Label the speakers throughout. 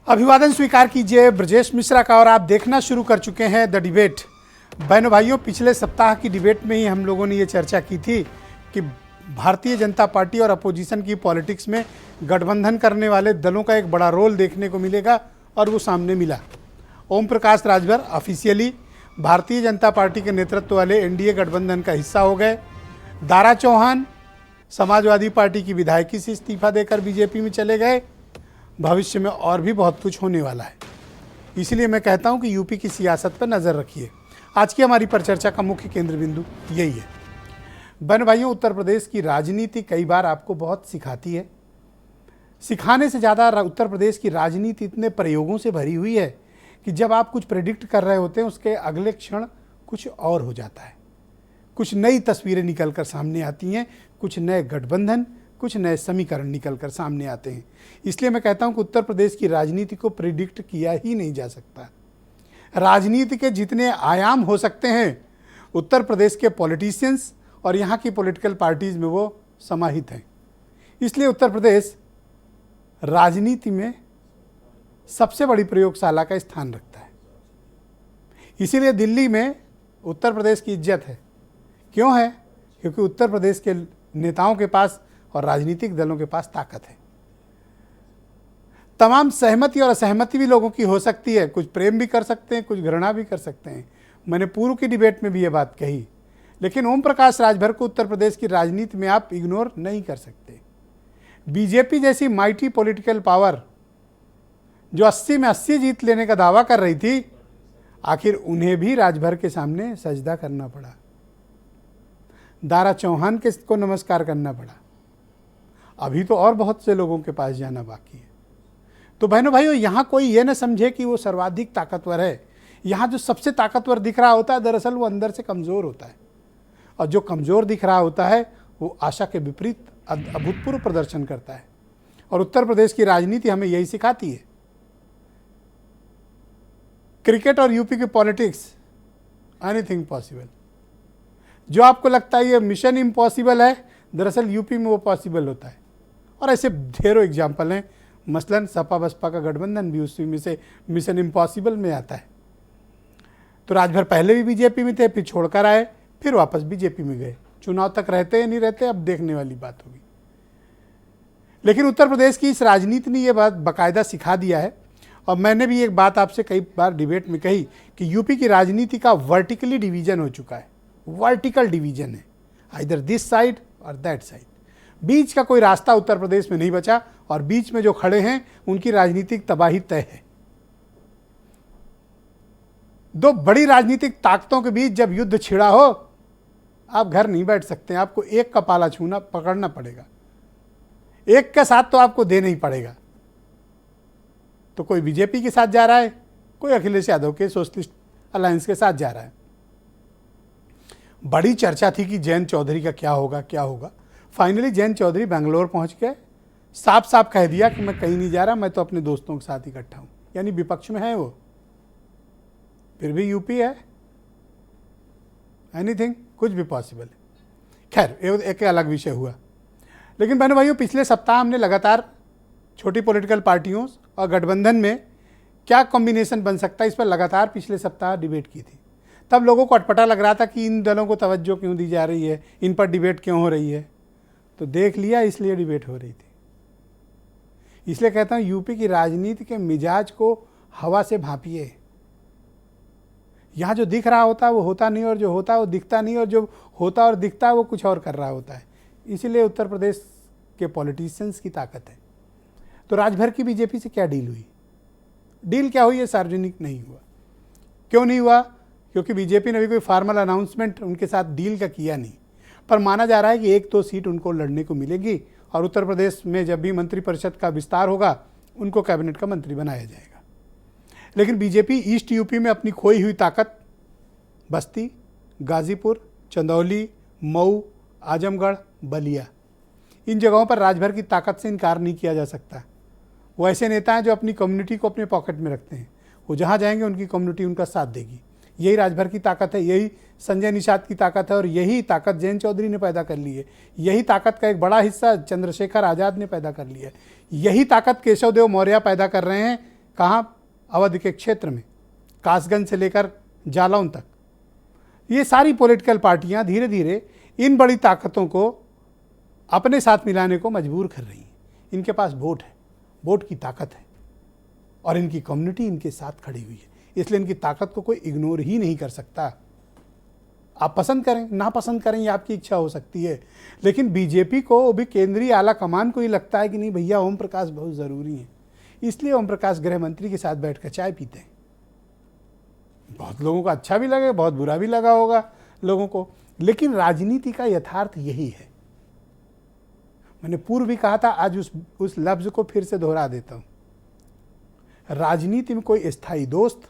Speaker 1: अभिवादन स्वीकार कीजिए ब्रजेश मिश्रा का और आप देखना शुरू कर चुके हैं द डिबेट। बहनों भाइयों, पिछले सप्ताह की डिबेट में ही हम लोगों ने ये चर्चा की थी कि भारतीय जनता पार्टी और अपोजिशन की पॉलिटिक्स में गठबंधन करने वाले दलों का एक बड़ा रोल देखने को मिलेगा और वो सामने मिला। ओम प्रकाश राजभर ऑफिशियली भारतीय जनता पार्टी के नेतृत्व वाले एनडीए गठबंधन का हिस्सा हो गए। दारा चौहान समाजवादी पार्टी की विधायकी से इस्तीफा देकर बीजेपी में चले गए। भविष्य में और भी बहुत कुछ होने वाला है, इसलिए मैं कहता हूं कि यूपी की सियासत पर नज़र रखिए। आज की हमारी परिचर्चा का मुख्य केंद्र बिंदु यही है। बहन भाइयों, उत्तर प्रदेश की राजनीति कई बार आपको बहुत सिखाती है। सिखाने से ज़्यादा उत्तर प्रदेश की राजनीति इतने प्रयोगों से भरी हुई है कि जब आप कुछ प्रेडिक्ट कर रहे होते हैं उसके अगले क्षण कुछ और हो जाता है। कुछ नई तस्वीरें निकल कर सामने आती हैं, कुछ नए गठबंधन, कुछ नए समीकरण निकल कर सामने आते हैं। इसलिए मैं कहता हूं कि उत्तर प्रदेश की राजनीति को प्रिडिक्ट किया ही नहीं जा सकता। राजनीति के जितने आयाम हो सकते हैं उत्तर प्रदेश के पॉलिटिशियंस और यहाँ की पॉलिटिकल पार्टीज में वो समाहित हैं। इसलिए उत्तर प्रदेश राजनीति में सबसे बड़ी प्रयोगशाला का स्थान रखता है। इसीलिए दिल्ली में उत्तर प्रदेश की इज्जत है। क्यों है? क्योंकि उत्तर प्रदेश के नेताओं के पास और राजनीतिक दलों के पास ताकत है। तमाम सहमति और असहमति भी लोगों की हो सकती है, कुछ प्रेम भी कर सकते हैं, कुछ घृणा भी कर सकते हैं। मैंने पूर्व की डिबेट में भी ये बात कही, लेकिन ओम प्रकाश राजभर को उत्तर प्रदेश की राजनीति में आप इग्नोर नहीं कर सकते। बीजेपी जैसी माइटी पॉलिटिकल पावर जो 80 में 80 जीत लेने का दावा कर रही थी, आखिर उन्हें भी राजभर के सामने सजदा करना पड़ा। दारा चौहान को नमस्कार करना पड़ा। अभी तो और बहुत से लोगों के पास जाना बाकी है। तो बहनों भाइयों, यहाँ कोई ये न समझे कि वो सर्वाधिक ताकतवर है। यहाँ जो सबसे ताकतवर दिख रहा होता है, दरअसल वो अंदर से कमज़ोर होता है, और जो कमज़ोर दिख रहा होता है वो आशा के विपरीत अभूतपूर्व प्रदर्शन करता है। और उत्तर प्रदेश की राजनीति हमें यही सिखाती है। क्रिकेट और यूपी की पॉलिटिक्स, एनीथिंग पॉसिबल। जो आपको लगता है ये मिशन इम्पॉसिबल है, दरअसल यूपी में वो पॉसिबल होता है। और ऐसे ढेरों एग्जाम्पल हैं। मसलन सपा बसपा का गठबंधन भी उसी में से मिशन इम्पॉसिबल में आता है। तो राजभर पहले भी बीजेपी में थे, फिर छोड़कर आए, फिर वापस बीजेपी में गए। चुनाव तक रहते या नहीं रहते अब देखने वाली बात होगी। लेकिन उत्तर प्रदेश की इस राजनीति ने यह बात बाकायदा सिखा दिया है। और मैंने भी एक बात आपसे कई बार डिबेट में कही कि यूपी की राजनीति का वर्टिकली डिवीजन हो चुका है। वर्टिकल डिवीजन है, आइदर दिस साइड और दैट साइड। बीच का कोई रास्ता उत्तर प्रदेश में नहीं बचा, और बीच में जो खड़े हैं उनकी राजनीतिक तबाही तय है। दो बड़ी राजनीतिक ताकतों के बीच जब युद्ध छिड़ा हो, आप घर नहीं बैठ सकते। आपको एक का पाला छूना पकड़ना पड़ेगा। एक का साथ तो आपको देना ही पड़ेगा। तो कोई बीजेपी के साथ जा रहा है, कोई अखिलेश यादव के सोशलिस्ट अलायंस के साथ जा रहा है। बड़ी चर्चा थी कि जयंत चौधरी का क्या होगा। फाइनली जयंत चौधरी बेंगलोर पहुंच के साफ साफ कह दिया कि मैं कहीं नहीं जा रहा, मैं तो अपने दोस्तों के साथ इकट्ठा हूं। यानी विपक्ष में है वो, फिर भी यूपी है। एनीथिंग, कुछ भी पॉसिबल है। खैर, एक अलग विषय हुआ। लेकिन बहनों भाइयों, पिछले सप्ताह हमने लगातार छोटी पॉलिटिकल पार्टियों और गठबंधन में क्या कॉम्बिनेशन बन सकता है, इस पर लगातार पिछले सप्ताह डिबेट की थी। तब लोगों को अटपटा लग रहा था कि इन दलों को तवज्जो क्यों दी जा रही है, इन पर डिबेट क्यों हो रही है। तो देख लिया, इसलिए डिबेट हो रही थी। इसलिए कहता हूं, यूपी की राजनीति के मिजाज को हवा से भांपिए। यहाँ जो दिख रहा होता है वो होता नहीं, और जो होता है वो दिखता नहीं, और जो होता और दिखता है वो कुछ और कर रहा होता है। इसीलिए उत्तर प्रदेश के पॉलिटिशियंस की ताकत है। तो राजभर की बीजेपी से क्या डील हुई? डील क्या हुई, ये सार्वजनिक नहीं हुआ। क्यों नहीं हुआ? क्योंकि बीजेपी ने भी कोई फॉर्मल अनाउंसमेंट उनके साथ डील का किया नहीं। पर माना जा रहा है कि 1-2 सीट उनको लड़ने को मिलेगी, और उत्तर प्रदेश में जब भी मंत्रिपरिषद का विस्तार होगा उनको कैबिनेट का मंत्री बनाया जाएगा। लेकिन बीजेपी ईस्ट यूपी में अपनी खोई हुई ताकत बस्ती, गाजीपुर, चंदौली, मऊ, आजमगढ़, बलिया, इन जगहों पर राजभर की ताकत से इनकार नहीं किया जा सकता। वो ऐसे नेता हैं जो अपनी कम्युनिटी को अपने पॉकेट में रखते हैं। वो जहाँ जाएंगे उनकी कम्युनिटी उनका साथ देगी। यही राजभर की ताकत है, यही संजय निषाद की ताकत है, और यही ताकत जयंत चौधरी ने पैदा कर ली है। यही ताकत का एक बड़ा हिस्सा चंद्रशेखर आज़ाद ने पैदा कर लिया है। यही ताकत केशव देव मौर्य पैदा कर रहे हैं कहाँ? अवध के क्षेत्र में, कासगंज से लेकर जालौन तक। ये सारी पॉलिटिकल पार्टियां धीरे धीरे इन बड़ी ताकतों को अपने साथ मिलाने को मजबूर कर रही हैं। इनके पास वोट है, वोट की ताकत है, और इनकी कम्युनिटी इनके साथ खड़ी हुई है, इसलिए इनकी ताकत को कोई इग्नोर ही नहीं कर सकता। आप पसंद करें ना पसंद करें, ये आपकी इच्छा हो सकती है, लेकिन बीजेपी को, वो भी केंद्रीय आला कमान को ही लगता है कि नहीं भैया, ओम प्रकाश बहुत ज़रूरी है, इसलिए ओम प्रकाश गृह मंत्री के साथ बैठकर चाय पीते हैं। बहुत लोगों को अच्छा भी लगे, बहुत बुरा भी लगा होगा लोगों को, लेकिन राजनीति का यथार्थ यही है। मैंने पूर्व भी कहा था, आज उस लफ्ज को फिर से दोहरा देता हूं। राजनीति में कोई स्थायी दोस्त,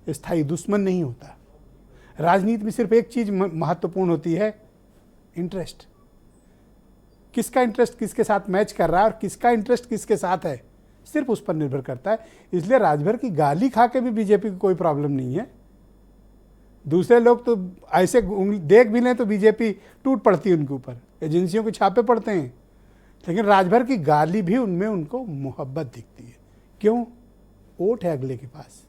Speaker 1: स्थायी दुश्मन नहीं होता। राजनीति में सिर्फ एक चीज महत्वपूर्ण होती है, इंटरेस्ट। किसका इंटरेस्ट किसके साथ मैच कर रहा है और किसका इंटरेस्ट किसके साथ है, सिर्फ उस पर निर्भर करता है। इसलिए राजभर की गाली खा के भी बीजेपी को कोई प्रॉब्लम नहीं है। दूसरे लोग तो ऐसे देख भी लें तो बीजेपी टूट पड़ती है उनके ऊपर, एजेंसियों के छापे पड़ते हैं, लेकिन राजभर की गाली भी उनमें उनको मोहब्बत दिखती है। क्यों? वोट है अगले के पास,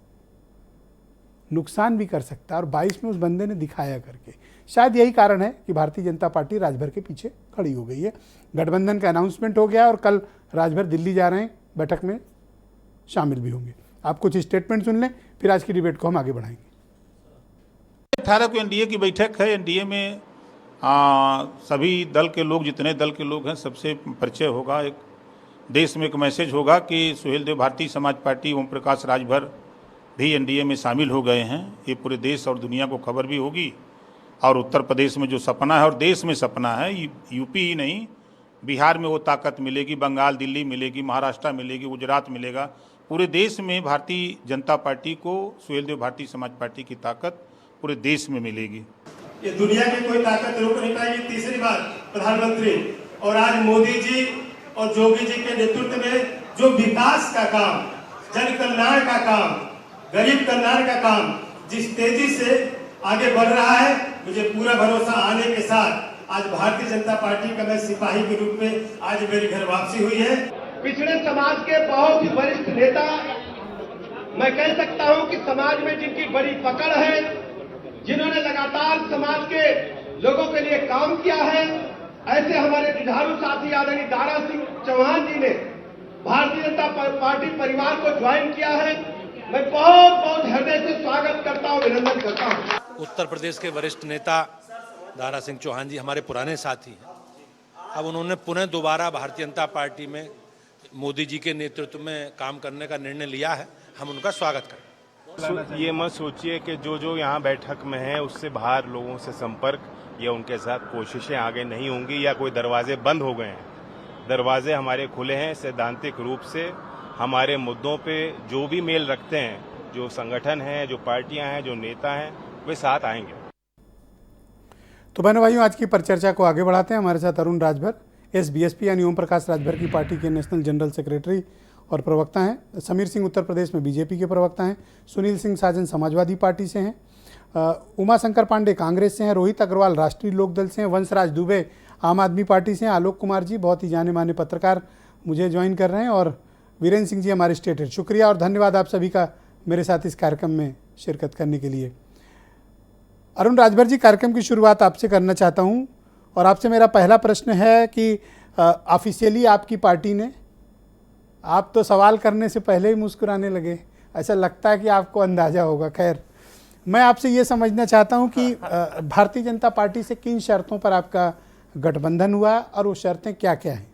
Speaker 1: नुकसान भी कर सकता है, और 22 में उस बंदे ने दिखाया करके। शायद यही कारण है कि भारतीय जनता पार्टी राजभर के पीछे खड़ी हो गई है। गठबंधन का अनाउंसमेंट हो गया और कल राजभर दिल्ली जा रहे हैं, बैठक में शामिल भी होंगे। आप कुछ स्टेटमेंट सुन लें, फिर आज की डिबेट को हम आगे बढ़ाएंगे।
Speaker 2: 18 को एनडीए की बैठक है। एनडीए में सभी दल के लोग, जितने दल के लोग हैं, सबसे परिचय होगा। एक देश में एक मैसेज होगा कि सुहेल देव भारतीय समाज पार्टी, ओम प्रकाश राजभर भी एनडीए में शामिल हो गए हैं। ये पूरे देश और दुनिया को खबर भी होगी। और उत्तर प्रदेश में जो सपना है और देश में सपना है, यूपी ही नहीं, बिहार में वो ताकत मिलेगी, बंगाल, दिल्ली मिलेगी, महाराष्ट्र मिलेगी, गुजरात मिलेगा। पूरे देश में भारतीय जनता पार्टी को, सुहेल देव भारतीय समाज पार्टी की ताकत पूरे देश में मिलेगी।
Speaker 3: ये दुनिया की कोई ताकत रोक नहीं पाएगी। तीसरी बार प्रधानमंत्री, और आज मोदी जी और योगी जी के नेतृत्व में जो विकास का काम, जन कल्याण का काम, गरीब कल्याण का काम जिस तेजी से आगे बढ़ रहा है, मुझे पूरा भरोसा आने के साथ आज भारतीय जनता पार्टी का मैं सिपाही के रूप में आज मेरी घर वापसी हुई है। पिछड़े समाज के बहुत ही वरिष्ठ नेता, मैं कह सकता हूं कि समाज में जिनकी बड़ी पकड़ है, जिन्होंने लगातार समाज के लोगों के लिए काम किया है, ऐसे हमारे जुझारू साथी आदरणीय दारा सिंह चौहान जी ने भारतीय जनता पार्टी परिवार को ज्वाइन किया है। मैं बहुत बहुत हृदय से स्वागत करता हूं, अभिनंदन करता हूं।
Speaker 4: उत्तर प्रदेश के वरिष्ठ नेता दारा सिंह चौहान जी हमारे पुराने साथी हैं। अब उन्होंने पुनः दोबारा भारतीय जनता पार्टी में मोदी जी के नेतृत्व में काम करने का निर्णय लिया है। हम उनका स्वागत करें।
Speaker 5: ये मत सोचिए कि जो यहाँ बैठक में है उससे बाहर लोगों से संपर्क या उनके साथ कोशिशें आगे नहीं होंगी या कोई दरवाजे बंद हो गए हैं। दरवाजे हमारे खुले हैं। सैद्धांतिक रूप से हमारे मुद्दों पे जो भी मेल रखते हैं, जो संगठन है, जो पार्टियां हैं, जो नेता हैं, वे साथ आएंगे।
Speaker 1: तो बहनों भाइयों, आज की परिचर्चा को आगे बढ़ाते हैं। हमारे साथ अरुण राजभर, एसबीएसपी यानी ओम प्रकाश राजभर की पार्टी के नेशनल जनरल सेक्रेटरी और प्रवक्ता हैं। समीर सिंह उत्तर प्रदेश में बीजेपी के प्रवक्ता हैं। सुनील सिंह साजन समाजवादी पार्टी से हैं। उमा शंकर पांडे कांग्रेस से हैं। रोहित अग्रवाल राष्ट्रीय लोकदल से हैं। वंशराज दुबे आम आदमी पार्टी से हैं। आलोक कुमार जी बहुत ही जाने माने पत्रकार मुझे ज्वाइन कर रहे हैं, और वीरेंद्र सिंह जी हमारे स्टेट हेड। शुक्रिया और धन्यवाद आप सभी का मेरे साथ इस कार्यक्रम में शिरकत करने के लिए। अरुण राजभर जी, कार्यक्रम की शुरुआत आपसे करना चाहता हूं, और आपसे मेरा पहला प्रश्न है कि ऑफिशियली आपकी पार्टी ने, आप तो सवाल करने से पहले ही मुस्कुराने लगे, ऐसा लगता है कि आपको अंदाज़ा होगा। खैर, मैं आपसे ये समझना चाहता हूं कि भारतीय जनता पार्टी से किन शर्तों पर आपका गठबंधन हुआ और वो शर्तें क्या क्या हैं?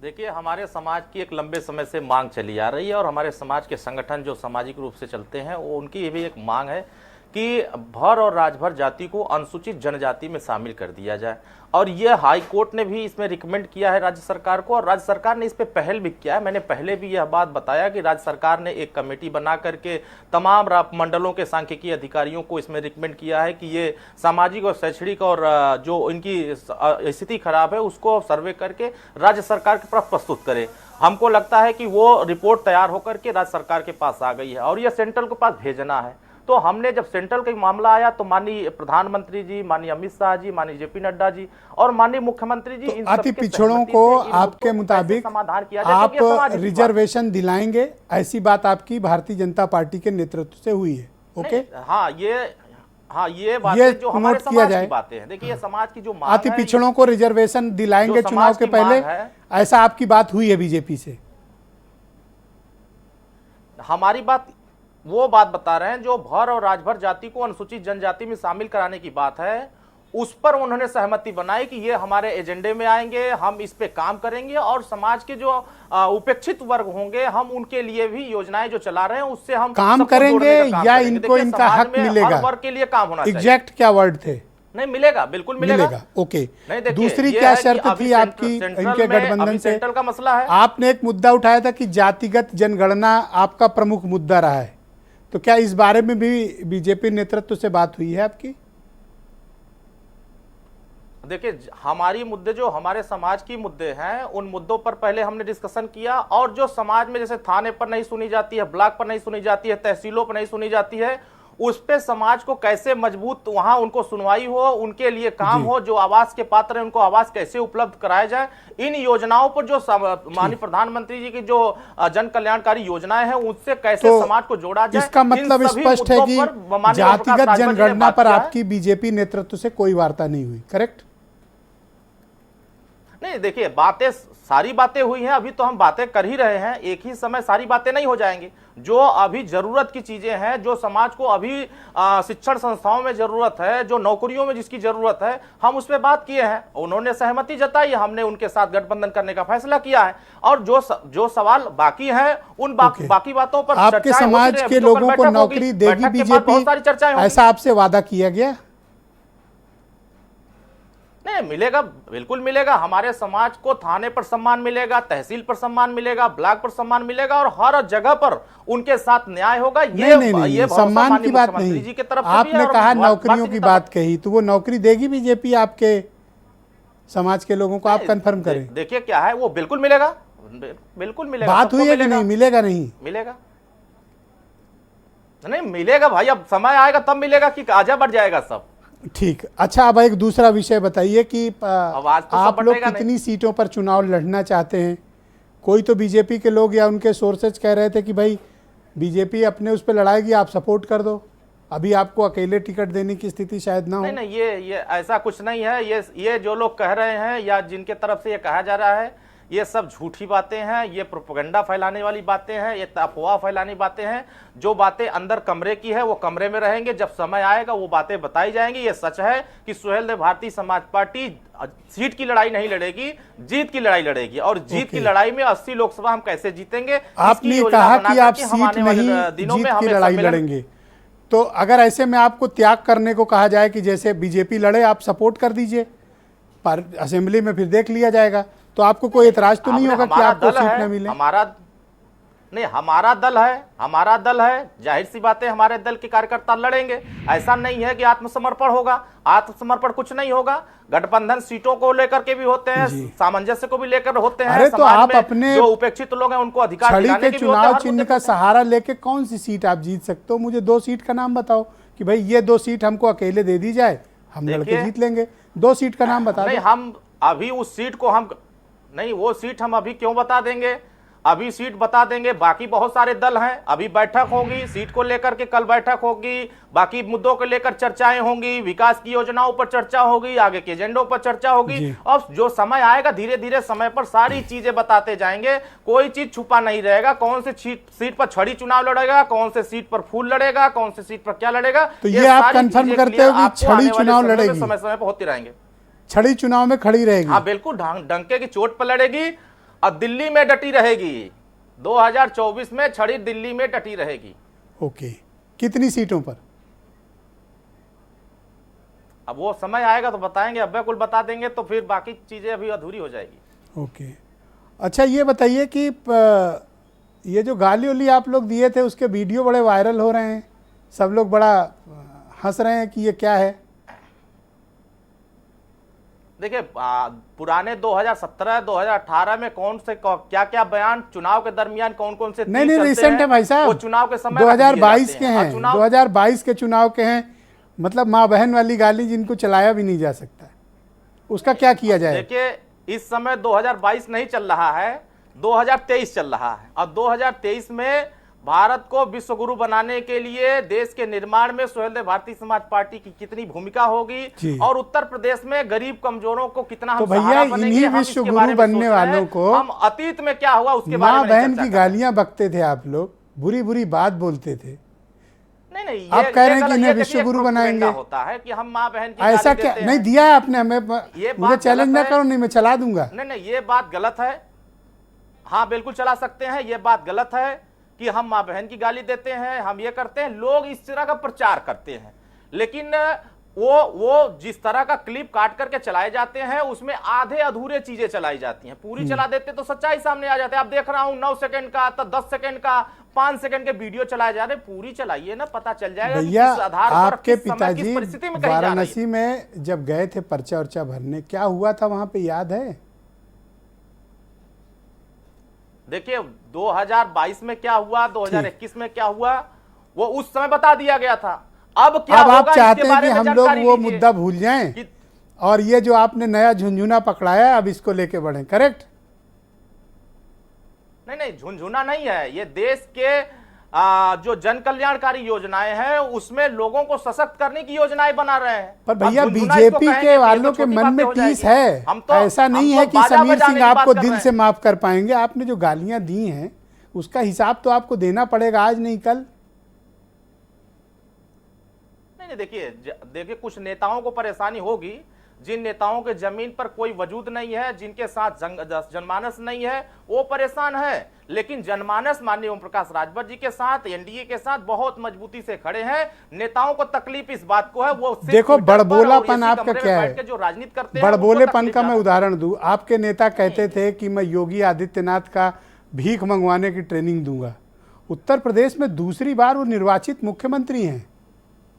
Speaker 6: देखिए, हमारे समाज की एक लंबे समय से मांग चली आ रही है, और हमारे समाज के संगठन जो सामाजिक रूप से चलते हैं, वो उनकी भी एक मांग है कि भर और राजभर जाति को अनुसूचित जनजाति में शामिल कर दिया जाए। और ये हाई कोर्ट ने भी इसमें रिकमेंड किया है राज्य सरकार को, और राज्य सरकार ने इस पे पहल भी किया है। मैंने पहले भी यह बात बताया कि राज्य सरकार ने एक कमेटी बना करके तमाम मंडलों के सांख्यिकीय अधिकारियों को इसमें रिकमेंड किया है कि ये सामाजिक और शैक्षणिक और जो इनकी स्थिति खराब है उसको सर्वे करके राज्य सरकार के पास प्रस्तुत करें। हमको लगता है कि वो रिपोर्ट तैयार होकर के राज्य सरकार के पास आ गई है, और यह सेंट्रल के पास भेजना है। तो हमने जब सेंट्रल का मामला आया तो माननीय प्रधानमंत्री जी, माननीय अमित शाह जी, माननीय जेपी नड्डा जी और माननीय मुख्यमंत्री जी,
Speaker 1: तो
Speaker 6: इन
Speaker 1: अति
Speaker 6: सबके
Speaker 1: पिछड़ों
Speaker 6: सहमति
Speaker 1: को
Speaker 6: से इन मुद्दों
Speaker 1: आपके
Speaker 6: को कैसे
Speaker 1: मुताबिक
Speaker 6: समाधान किया जाए,
Speaker 1: आप
Speaker 6: क्योंकि ये समाज की बात है।
Speaker 1: रिजर्वेशन दिलाएंगे, ऐसी बात आपकी भारतीय जनता पार्टी के नेतृत्व से हुई है। ओके,
Speaker 6: हाँ ये
Speaker 1: ये
Speaker 6: बातें जो हमारे
Speaker 1: नोट किया
Speaker 6: समाज
Speaker 1: जाए।
Speaker 6: की बातें हैं। देखिए, ये समाज की जो मांग
Speaker 1: अति
Speaker 6: है,
Speaker 1: पिछड़ों को रिजर्वेशन दिलाएंगे
Speaker 6: जो
Speaker 1: चुनाव
Speaker 6: समाज
Speaker 1: के
Speaker 6: की
Speaker 1: पहले,
Speaker 6: मांग है,
Speaker 1: ऐसा आपकी बात हुई है बीजेपी से?
Speaker 6: हमारी बात वो बात बता रहे हैं जो भर और राजभर जाति को अनुसूचित जनजाति में शामिल कराने की बात है, उस पर उन्होंने सहमति बनाई कि ये हमारे एजेंडे में आएंगे, हम इस पे काम करेंगे और समाज के जो उपेक्षित वर्ग होंगे हम उनके लिए भी योजनाएं जो चला रहे हैं उससे हम
Speaker 1: काम
Speaker 6: सबको
Speaker 1: करेंगे
Speaker 6: जोड़ने का काम
Speaker 1: या
Speaker 6: करेंगे।
Speaker 1: इनको
Speaker 6: देखिए,
Speaker 1: इनका
Speaker 6: समाज
Speaker 1: हक
Speaker 6: में
Speaker 1: मिलेगा?
Speaker 6: हर वर्ग के लिए काम होना चाहिए।
Speaker 1: एग्जैक्ट क्या वर्ड थे?
Speaker 6: नहीं मिलेगा, बिल्कुल मिलेगा।
Speaker 1: ओके,
Speaker 6: नहीं, देखिए,
Speaker 1: दूसरी
Speaker 6: ये
Speaker 1: क्या
Speaker 6: है कि
Speaker 1: शर्त
Speaker 6: अभी
Speaker 1: थी आपकी
Speaker 6: सेंट्रल
Speaker 1: इनके
Speaker 6: में
Speaker 1: गठबंधन
Speaker 6: अभी
Speaker 1: से?
Speaker 6: सेंट्रल का मसला है।
Speaker 1: आपने एक मुद्दा उठाया था कि जातिगत जनगणना आपका प्रमुख मुद्दा रहा है, तो क्या इस बारे में भी बीजेपी नेतृत्व से बात हुई है आपकी?
Speaker 6: देखिए, हमारी मुद्दे जो हमारे समाज की मुद्दे हैं उन मुद्दों पर पहले हमने डिस्कशन किया, और जो समाज में जैसे थाने पर नहीं सुनी जाती है, ब्लॉक पर नहीं सुनी जाती है, तहसीलों पर नहीं सुनी जाती है, उस पे समाज को कैसे मजबूत वहां उनको सुनवाई हो, उनके लिए काम हो, जो आवास के पात्र हैं उनको आवास कैसे उपलब्ध कराया जाए, इन योजनाओं पर जो माननीय प्रधानमंत्री जी की जो जन कल्याणकारी योजनाएं हैं उनसे कैसे
Speaker 1: तो
Speaker 6: समाज को जोड़ा जाए,
Speaker 1: इसका
Speaker 6: इन
Speaker 1: मतलब
Speaker 6: सभी
Speaker 1: स्पष्ट है
Speaker 6: मुद्दों
Speaker 1: कि
Speaker 6: पर माननीय
Speaker 1: जातिगत
Speaker 6: ओमप्रकाश राजभर जी ने
Speaker 1: जनगणना
Speaker 6: बात
Speaker 1: पर
Speaker 6: किया है।
Speaker 1: आपकी बीजेपी नेतृत्व से कोई वार्ता नहीं हुई, करेक्ट?
Speaker 6: नहीं, देखिए, बातें सारी बातें हुई हैं, अभी तो हम बातें कर ही रहे हैं, एक ही समय सारी बातें नहीं हो जाएंगी। जो अभी जरूरत की चीजें हैं, जो समाज को अभी शिक्षण संस्थाओं में जरूरत है, जो नौकरियों में जिसकी जरूरत है, हम उस पर बात किए हैं, उन्होंने सहमति जताई, हमने उनके साथ गठबंधन करने का फैसला किया है। और जो सवाल बाकी हैं उन बाकी बातों पर
Speaker 1: आपके
Speaker 6: चर्चाएं होती
Speaker 1: समाज
Speaker 6: रहें।
Speaker 1: के
Speaker 6: अभी तो कल
Speaker 1: लोगों को
Speaker 6: बैठक
Speaker 1: नौकरी
Speaker 6: होगी,
Speaker 1: देगी
Speaker 6: बैठक के बाद बहुत सारी चर्चाएं
Speaker 1: बीजेपी,
Speaker 6: होंगी।
Speaker 1: ऐसा आपसे वादा किया गया?
Speaker 6: नहीं मिलेगा, बिल्कुल मिलेगा। हमारे समाज को थाने पर सम्मान मिलेगा, तहसील पर सम्मान मिलेगा, ब्लॉक पर सम्मान मिलेगा और हर जगह पर उनके साथ न्याय होगा।
Speaker 1: नहीं,
Speaker 6: भरोसा
Speaker 1: सम्मान
Speaker 6: माननीय
Speaker 1: की बात
Speaker 6: मुख्यमंत्री जी की
Speaker 1: नहीं,
Speaker 6: तरफ से भी है
Speaker 1: आपने
Speaker 6: और
Speaker 1: कहा
Speaker 6: भारतीय
Speaker 1: नौकरियों की
Speaker 6: जनता
Speaker 1: बात कही, तो वो नौकरी देगी बीजेपी आपके समाज के लोगों को? आप कंफर्म करें।
Speaker 6: देखिए क्या है, वो बिल्कुल मिलेगा, बिल्कुल मिलेगा।
Speaker 1: बात
Speaker 6: सबको
Speaker 1: हुई है कि
Speaker 6: मिलेगा।
Speaker 1: नहीं? मिलेगा नहीं?
Speaker 6: मिलेगा, नहीं मिलेगा भाई, अब समय आएगा तब मिलेगा कि आजा बढ़ जाएगा सब।
Speaker 1: ठीक। अच्छा, अब एक दूसरा विषय बताइए कि
Speaker 6: आवाज तो सब
Speaker 1: आप लोग
Speaker 6: बटेगा
Speaker 1: कितनी सीटों पर चुनाव लड़ना चाहते हैं? कोई तो बीजेपी के लोग या उनके सोर्सेज कह रहे थे कि भाई बीजेपी अपने उस पर लड़ाएगी, आप सपोर्ट कर दो, अभी आपको अकेले टिकट देने की स्थिति शायद ना हो।
Speaker 6: नहीं, ये ऐसा कुछ नहीं है। ये जो लोग कह रहे हैं या जिनके तरफ से ये कहा जा रहा है, ये सब झूठी बातें हैं, ये प्रोपेगेंडा फैलाने वाली बातें हैं, ये अफवाह फैलाने बातें हैं। जो बातें अंदर कमरे की है वो कमरे में रहेंगे, जब समय आएगा वो बातें बताई जाएंगी। ये सच है कि सुहेल देव भारतीय समाज पार्टी सीट की लड़ाई नहीं लड़ेगी, जीत की लड़ाई लड़ेगी, और जीत की लड़ाई में 80 लोकसभा हम कैसे जीतेंगे,
Speaker 1: आपने कहा कि आप सीट नहीं जीत की लड़ाई लड़ेंगे, तो अगर ऐसे में आपको त्याग करने को कहा जाए कि जैसे बीजेपी लड़े, आप सपोर्ट कर दीजिए, पर असेंबली में फिर देख लिया जाएगा, तो आपको कोई एतराज तो नहीं होगा कि आपको सीट न मिले?
Speaker 6: हमारा दल है, जाहिर सी बात है हमारे दल के कार्यकर्ता लड़ेंगे। ऐसा नहीं है कि आत्मसमर्पण होगा, आत्मसमर्पण कुछ नहीं होगा। गठबंधन सीटों को लेकर के भी होते हैं, सामंजस्य को भी लेकर होते हैं।
Speaker 1: अरे तो आप अपने
Speaker 6: जो उपेक्षित लोग हैं उनको अधिकार
Speaker 1: छड़ी
Speaker 6: दिलाने
Speaker 1: के
Speaker 6: के भी होते हैं।
Speaker 1: चुनाव
Speaker 6: हर
Speaker 1: चिन्ह
Speaker 6: मुद्दे
Speaker 1: का
Speaker 6: पर
Speaker 1: सहारा लेके कौन सी सीट आप जीत सकते हो? मुझे 2 सीट का नाम बताओ कि भाई ये 2 सीट हमको अकेले दे दी जाए, हम लड़के जीत लेंगे। 2 सीट का नाम बता
Speaker 6: नहीं,
Speaker 1: दो।
Speaker 6: हम अभी उस सीट को वो सीट हम अभी क्यों बता देंगे? अभी सीट बता देंगे, बाकी बहुत सारे दल हैं, अभी बैठक होगी सीट को लेकर के, कल बैठक होगी, बाकी मुद्दों को लेकर चर्चाएं होंगी, विकास की योजनाओं पर चर्चा होगी, आगे के एजेंडों पर चर्चा होगी, और जो समय आएगा धीरे धीरे समय पर सारी चीजें बताते जाएंगे। कोई चीज छुपा नहीं रहेगा। कौन से सीट पर छड़ी चुनाव लड़ेगा, कौन से सीट पर फूल लड़ेगा, कौन से सीट पर क्या लड़ेगा,
Speaker 1: तो ये आप
Speaker 6: सारी
Speaker 1: कंफर्म
Speaker 6: चीजें
Speaker 1: करते हो
Speaker 6: clear
Speaker 1: कि
Speaker 6: आपको
Speaker 1: छड़ी
Speaker 6: आने वाले
Speaker 1: चुनाव
Speaker 6: समय में
Speaker 1: लड़ेगी?
Speaker 6: समय समय पर होते रहेंगे।
Speaker 1: छड़ी चुनाव में खड़ी रहेगी?
Speaker 6: हाँ बिल्कुल, डंके की चोट पर लड़ेगी और दिल्ली में डटी रहेगी। 2024 में छड़ी दिल्ली में डटी रहेगी।
Speaker 1: ओके, कितनी सीटों पर?
Speaker 6: अब वो समय आएगा तो बताएंगे, अब कुल बता देंगे तो फिर बाकी चीजें अभी अधूरी हो जाएगी।
Speaker 1: ओके, अच्छा ये बताइए कि ये जो गाली उली आप लोग दिए थे उसके वीडियो बड़े वायरल हो रहे हैं, सब लोग बड़ा हंस रहे हैं कि ये क्या है?
Speaker 6: देखिए पुराने 2017 2018 में कौन से क्या क्या बयान चुनाव के दरमियान कौन कौन से
Speaker 1: नहीं
Speaker 6: चलते
Speaker 1: रिसेंट
Speaker 6: हैं,
Speaker 1: है भाई साहब,
Speaker 6: वो चुनाव के समय
Speaker 1: 2022 के हैं,
Speaker 6: चुनाव
Speaker 1: 2022 के चुनाव के हैं। मतलब माँ बहन वाली गाली जिनको चलाया भी नहीं जा सकता, उसका क्या किया जाए?
Speaker 6: देखिए इस समय 2022 नहीं चल रहा है, 2023 चल रहा है और 2023 में भारत को विश्व गुरु बनाने के लिए देश के निर्माण में सुहेलदेव भारतीय समाज पार्टी की कितनी भूमिका होगी और उत्तर प्रदेश में गरीब कमजोरों को कितना हम
Speaker 1: तो भैया
Speaker 6: सहारा बनेंगे,
Speaker 1: इन्हीं
Speaker 6: हम
Speaker 1: विश्व
Speaker 6: इसके
Speaker 1: गुरु
Speaker 6: बारे में
Speaker 1: बनने
Speaker 6: सोच रहे
Speaker 1: वालों
Speaker 6: हैं।
Speaker 1: को
Speaker 6: हम अतीत में क्या हुआ उसके बारे
Speaker 1: माँ
Speaker 6: में
Speaker 1: बहन
Speaker 6: चर्चा
Speaker 1: की
Speaker 6: कर रहे हैं।
Speaker 1: गालियां बकते थे आप लोग, बुरी बुरी बात बोलते थे।
Speaker 6: नहीं
Speaker 1: आप कह रहे हैं कि इन्हें
Speaker 6: ये
Speaker 1: विश्व
Speaker 6: देखिए
Speaker 1: गुरु
Speaker 6: प्रोपेगेंडा
Speaker 1: बनाएंगे,
Speaker 6: होता है कि हम माँ बहन की
Speaker 1: ऐसा
Speaker 6: गाली
Speaker 1: क्या
Speaker 6: देते
Speaker 1: नहीं
Speaker 6: हैं।
Speaker 1: दिया है आपने हमें,
Speaker 6: ये
Speaker 1: मुझे
Speaker 6: बात
Speaker 1: चैलेंज
Speaker 6: गलत
Speaker 1: ना
Speaker 6: है।
Speaker 1: करो, नहीं मैं चला दूंगा।
Speaker 6: नहीं ये बात गलत है, हाँ बिल्कुल चला सकते हैं। ये बात गलत है कि हम माँ बहन की गाली देते हैं, हम ये करते हैं, लोग इस तरह का प्रचार करते हैं। लेकिन वो जिस तरह का क्लिप काट करके चलाए जाते हैं उसमें आधे अधूरे चीजें चलाई जाती हैं, पूरी चला देते तो सच्चाई सामने आ जाती है। आप देख रहा हूं 9 सेकंड का तो 10 सेकंड का 5 सेकंड के वीडियो चलाए जा रहे, पूरी चलाइए ना, पता चल जाएगा कि
Speaker 1: भैया
Speaker 6: किस आधार पर
Speaker 1: आपके
Speaker 6: किस समय,
Speaker 1: पिताजी
Speaker 6: किस परिस्थिति में कही जा रही है।
Speaker 1: वाराणसी में जब गए थे पर्चा वर्चा भरने, क्या हुआ था वहां पे याद है?
Speaker 6: देखिए 2022 में क्या हुआ, 2021 में क्या हुआ, वो उस समय बता दिया गया था। अब क्या
Speaker 1: अब आप
Speaker 6: होगा
Speaker 1: चाहते
Speaker 6: इसके
Speaker 1: हैं
Speaker 6: बारे
Speaker 1: कि
Speaker 6: में
Speaker 1: हम लोग
Speaker 6: जानकारी
Speaker 1: वो
Speaker 6: लीजिए।
Speaker 1: मुद्दा भूल जाएं
Speaker 6: कि-
Speaker 1: और ये जो आपने नया झुंझुना पकड़ाया अब इसको लेके बढ़े, करेक्ट?
Speaker 6: नहीं झुनझुना नहीं है, ये देश के जो जन कल्याणकारी योजनाएं हैं उसमें लोगों को सशक्त करने की योजनाएं बना रहे हैं।
Speaker 1: पर
Speaker 6: अब
Speaker 1: भैया
Speaker 6: झुनझुना
Speaker 1: बीजेपी
Speaker 6: इसको कहेंगे
Speaker 1: के
Speaker 6: तो
Speaker 1: वालों के
Speaker 6: छोटी
Speaker 1: मन
Speaker 6: बातें
Speaker 1: में
Speaker 6: हो
Speaker 1: टीस
Speaker 6: जाएगी।
Speaker 1: है,
Speaker 6: हम तो
Speaker 1: ऐसा नहीं
Speaker 6: हम
Speaker 1: है
Speaker 6: तो
Speaker 1: कि
Speaker 6: बाजा
Speaker 1: समीर
Speaker 6: बजाने
Speaker 1: सिंह
Speaker 6: की बात
Speaker 1: आपको
Speaker 6: कर
Speaker 1: दिल
Speaker 6: रहे
Speaker 1: से
Speaker 6: हैं।
Speaker 1: माफ कर पाएंगे। आपने जो गालियां दी हैं उसका हिसाब तो आपको देना पड़ेगा, आज नहीं कल।
Speaker 6: नहीं देखिए कुछ नेताओं को परेशानी होगी, जिन नेताओं के जमीन पर कोई वजूद नहीं है, जिनके साथ जनमानस नहीं है, वो परेशान है। लेकिन जनमानस माननीय ओम प्रकाश राजभर जी के साथ, एनडीए के साथ बहुत मजबूती से खड़े हैं। नेताओं को तकलीफ इस बात को है, वो सिर्फ
Speaker 1: देखो
Speaker 6: ट्विटर पर और
Speaker 1: बड़बोलापन
Speaker 6: इसी
Speaker 1: आपका
Speaker 6: कमरे में
Speaker 1: क्या
Speaker 6: बैठ
Speaker 1: है,
Speaker 6: के जो राजनीति करते हैं,
Speaker 1: बड़बोलेपन
Speaker 6: उनको
Speaker 1: का मैं
Speaker 6: तकलीफ
Speaker 1: उदाहरण दूं। आपके नेता कहते थे कि मैं योगी आदित्यनाथ का भीख मंगवाने की ट्रेनिंग दूंगा। उत्तर प्रदेश में दूसरी बार वो निर्वाचित मुख्यमंत्री हैं,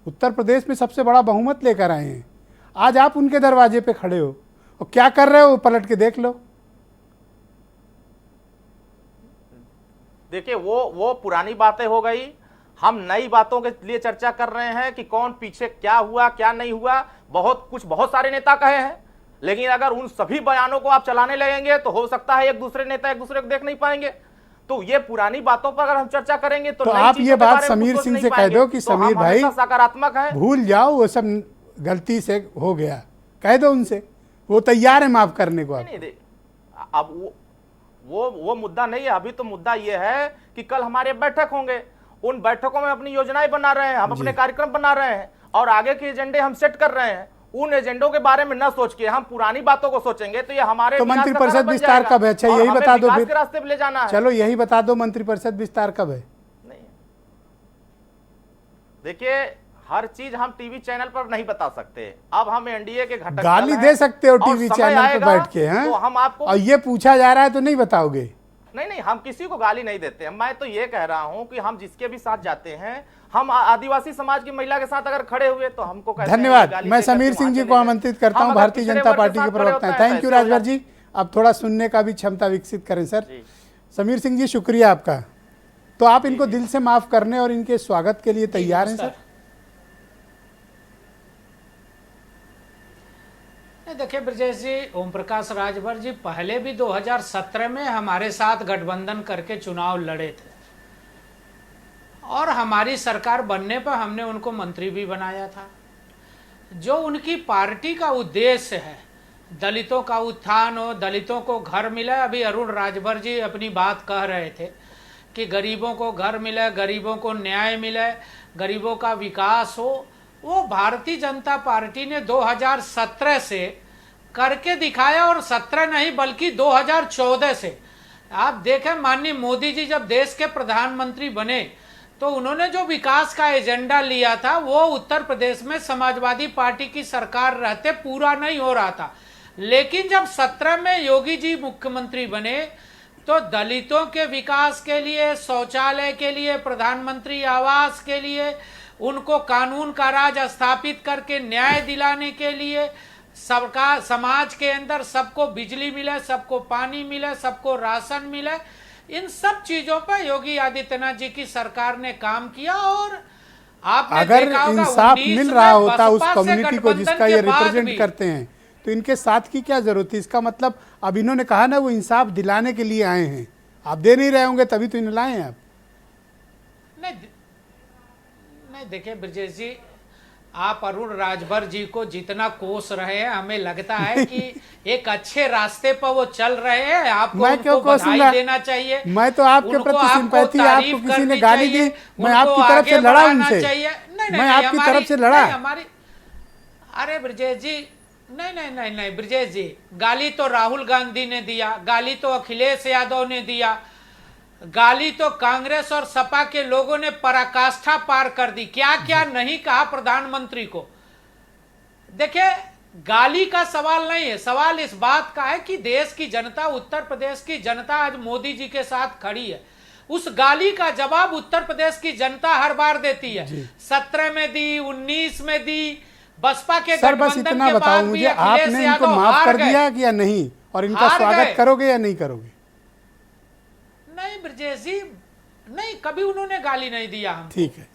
Speaker 1: उत्तर प्रदेश में सबसे बड़ा बहुमत लेकर आए हैं। आज आप उनके दरवाजे पे खड़े हो और क्या कर रहे हो, पलट के देख लो।
Speaker 6: देखिए वो पुरानी बातें हो गई, हम नई बातों के लिए चर्चा कर रहे हैं कि कौन पीछे क्या हुआ क्या नहीं हुआ। बहुत सारे नेता कहे हैं, लेकिन अगर उन सभी बयानों को आप चलाने लगेंगे तो हो सकता है एक दूसरे नेता एक दूसरे को देख नहीं पाएंगे। तो ये पुरानी बातों पर अगर हम चर्चा करेंगे तो नई
Speaker 1: आप
Speaker 6: चीजों
Speaker 1: ये
Speaker 6: के
Speaker 1: बात
Speaker 6: बारे में
Speaker 1: समीर
Speaker 6: सोच
Speaker 1: सिंह
Speaker 6: नहीं
Speaker 1: से कह
Speaker 6: पाएंगे।
Speaker 1: दो कि
Speaker 6: तो हम
Speaker 1: समीर भाई
Speaker 6: हमेशा सकारात्मक हैं।
Speaker 1: भूल जाओ, वो सब गलती से हो गया, कह दो उनसे, वो तैयार है माफ करने को।
Speaker 6: नहीं दे अब वो मुद्दा नहीं है। अभी तो मुद्दा ये है कि कल हमारे बैठक होंगे, उन बैठकों में अपनी योजनाएं बना रहे हैं, हम अपने कार्यक्रम बना रहे हैं और आगे के एजेंडे हम सेट कर रहे हैं। उन एजेंडों के बारे में न सोच के हम पुरानी बातों को सोचेंगे तो ये हमारे
Speaker 1: तो
Speaker 6: विनाश का
Speaker 1: मंत्रिपरिषद
Speaker 6: कारण बन
Speaker 1: विस्तार
Speaker 6: जाएगा
Speaker 1: कब है? अच्छा
Speaker 6: और
Speaker 1: यही
Speaker 6: हमें
Speaker 1: बता दो
Speaker 6: विकास
Speaker 1: फिर।
Speaker 6: के रास्ते पे ले जाना है।
Speaker 1: चलो यही बता दो, मंत्रिपरिषद विस्तार कब है?
Speaker 6: नहीं देखिए हर चीज हम टीवी चैनल पर नहीं बता सकते। अब हम एनडीए के घटक
Speaker 1: गाली
Speaker 6: दल
Speaker 1: दे
Speaker 6: हैं
Speaker 1: सकते हो
Speaker 6: और
Speaker 1: टीवी
Speaker 6: समय
Speaker 1: चैनल पे
Speaker 6: आएगा
Speaker 1: बैठ के, हैं?
Speaker 6: तो हम आपको
Speaker 1: और ये पूछा जा रहा है तो नहीं बताओगे?
Speaker 6: नहीं हम किसी को गाली नहीं देते हैं। मैं तो ये कह रहा हूं कि हम जिसके भी साथ जाते हैं, हम आदिवासी समाज की महिला के साथ अगर खड़े हुए तो हमको कहते हैं
Speaker 1: धन्यवाद।
Speaker 6: गाली
Speaker 1: मैं
Speaker 6: दे करके
Speaker 1: समीर सिंह
Speaker 6: वहां
Speaker 1: जी
Speaker 6: चले
Speaker 1: को
Speaker 6: गए।
Speaker 1: आमंत्रित करता
Speaker 6: हम
Speaker 1: हूं,
Speaker 6: अगर
Speaker 1: भारतीय
Speaker 6: पिछड़े
Speaker 1: जनता
Speaker 6: वर्ग के
Speaker 1: पार्टी के
Speaker 6: साथ खड़े
Speaker 1: प्रवक्ता हैं।
Speaker 6: होते हैं,
Speaker 1: थैंक यू
Speaker 6: तो ऐसे हो
Speaker 1: राजभर जी, अब थोड़ा सुनने का भी क्षमता विकसित करें सर।
Speaker 6: जी।
Speaker 1: समीर सिंह जी शुक्रिया आपका। तो आप इनको दिल से माफ करने और इनके स्वागत के लिए तैयार हैं सर?
Speaker 7: देखिए ब्रजेश जी, ओम प्रकाश राजभर जी पहले भी 2017 में हमारे साथ गठबंधन करके चुनाव लड़े थे और हमारी सरकार बनने पर हमने उनको मंत्री भी बनाया था। जो उनकी पार्टी का उद्देश्य है, दलितों का उत्थान हो, दलितों को घर मिले। अभी अरुण राजभर जी अपनी बात कह रहे थे कि गरीबों को घर मिले, गरीबों को न्याय मिले, गरीबों का विकास हो। वो भारतीय जनता पार्टी ने 2017 से करके दिखाया और 17 नहीं बल्कि 2014 से। आप देखें माननीय मोदी जी जब देश के प्रधानमंत्री बने तो उन्होंने जो विकास का एजेंडा लिया था वो उत्तर प्रदेश में समाजवादी पार्टी की सरकार रहते पूरा नहीं हो रहा था। लेकिन जब 17 में योगी जी मुख्यमंत्री बने तो दलितों के विकास के लिए, शौचालय के लिए, प्रधानमंत्री आवास के लिए, उनको कानून का राज स्थापित करके न्याय दिलाने के लिए, सरकार समाज के अंदर सबको बिजली मिले, सबको पानी मिले, सबको राशन मिले, इन सब चीजों पर योगी आदित्यनाथ जी की सरकार ने काम किया। और आपने
Speaker 1: अगर
Speaker 7: देखा होगा
Speaker 1: इंसाफ
Speaker 7: 19
Speaker 1: मिल रहा
Speaker 7: में
Speaker 1: होता उस
Speaker 7: बसपा से
Speaker 1: कम्युनिटी को
Speaker 7: गठबंधन
Speaker 1: जिसका
Speaker 7: के
Speaker 1: ये
Speaker 7: बाद
Speaker 1: रिप्रेजेंट
Speaker 7: भी-
Speaker 1: करते हैं, तो इनके साथ की क्या जरूरत थी? इसका मतलब अब इन्होंने कहा ना वो इंसाफ दिलाने के लिए आए हैं, आप दे नहीं रहे होंगे तभी तो इन्हें लाए हैं आप।
Speaker 7: नहीं नहीं, देखिए ब्रजेश जी, आप अरुण राजभर जी को जितना कोस रहे हैं, हमें लगता है कि एक अच्छे रास्ते पर वो चल रहे हैं। आपको
Speaker 1: मैं क्यों
Speaker 7: उनको बधाई
Speaker 1: कोसूंगा?
Speaker 7: देना चाहिए।
Speaker 1: मैं तो आपके
Speaker 7: उनको
Speaker 1: प्रति
Speaker 7: आपको
Speaker 1: सिंपैथी,
Speaker 7: तारीफ
Speaker 1: आपको किसी ने
Speaker 7: करनी
Speaker 1: गाली
Speaker 7: चाहिए,
Speaker 1: दी, मैं
Speaker 7: उनको
Speaker 1: आपकी तरफ
Speaker 7: आगे
Speaker 1: से लड़ा
Speaker 7: बढ़ाना
Speaker 1: उनसे।
Speaker 7: चाहिए। नहीं,
Speaker 1: मैं आपकी
Speaker 7: हमारी-
Speaker 1: तरफ से लड़ा।
Speaker 7: नहीं, हमारी अरे ब्रजेश जी, नहीं नहीं नहीं नहीं ब्रजेश जी, गाली तो राहुल गांधी ने दिया, गाली तो अखिलेश यादव ने दिया, गाली तो कांग्रेस और सपा के लोगों ने पराकाष्ठा पार कर दी। क्या क्या नहीं कहा प्रधानमंत्री को। देखिए, गाली का सवाल नहीं है, सवाल इस बात का है कि देश की जनता, उत्तर प्रदेश की जनता आज मोदी जी के साथ खड़ी है। उस गाली का जवाब उत्तर प्रदेश की जनता हर बार देती है। 17 में दी, 19 में दी, बसपा के
Speaker 1: सर बस
Speaker 7: गठबंधन
Speaker 1: इतना
Speaker 7: के
Speaker 1: बताओ
Speaker 7: बाद भी
Speaker 1: मुझे,
Speaker 7: अखिलेश
Speaker 1: आपने इनको
Speaker 7: यादव
Speaker 1: माफ
Speaker 7: हार
Speaker 1: कर
Speaker 7: गए।
Speaker 1: दिया कि या नहीं, और इनका
Speaker 7: हार
Speaker 1: स्वागत
Speaker 7: गए।
Speaker 1: करोगे या नहीं करोगे?
Speaker 7: नहीं ब्रजेश जी, नहीं, कभी उन्होंने गाली नहीं दिया हमको।
Speaker 1: ठीक है,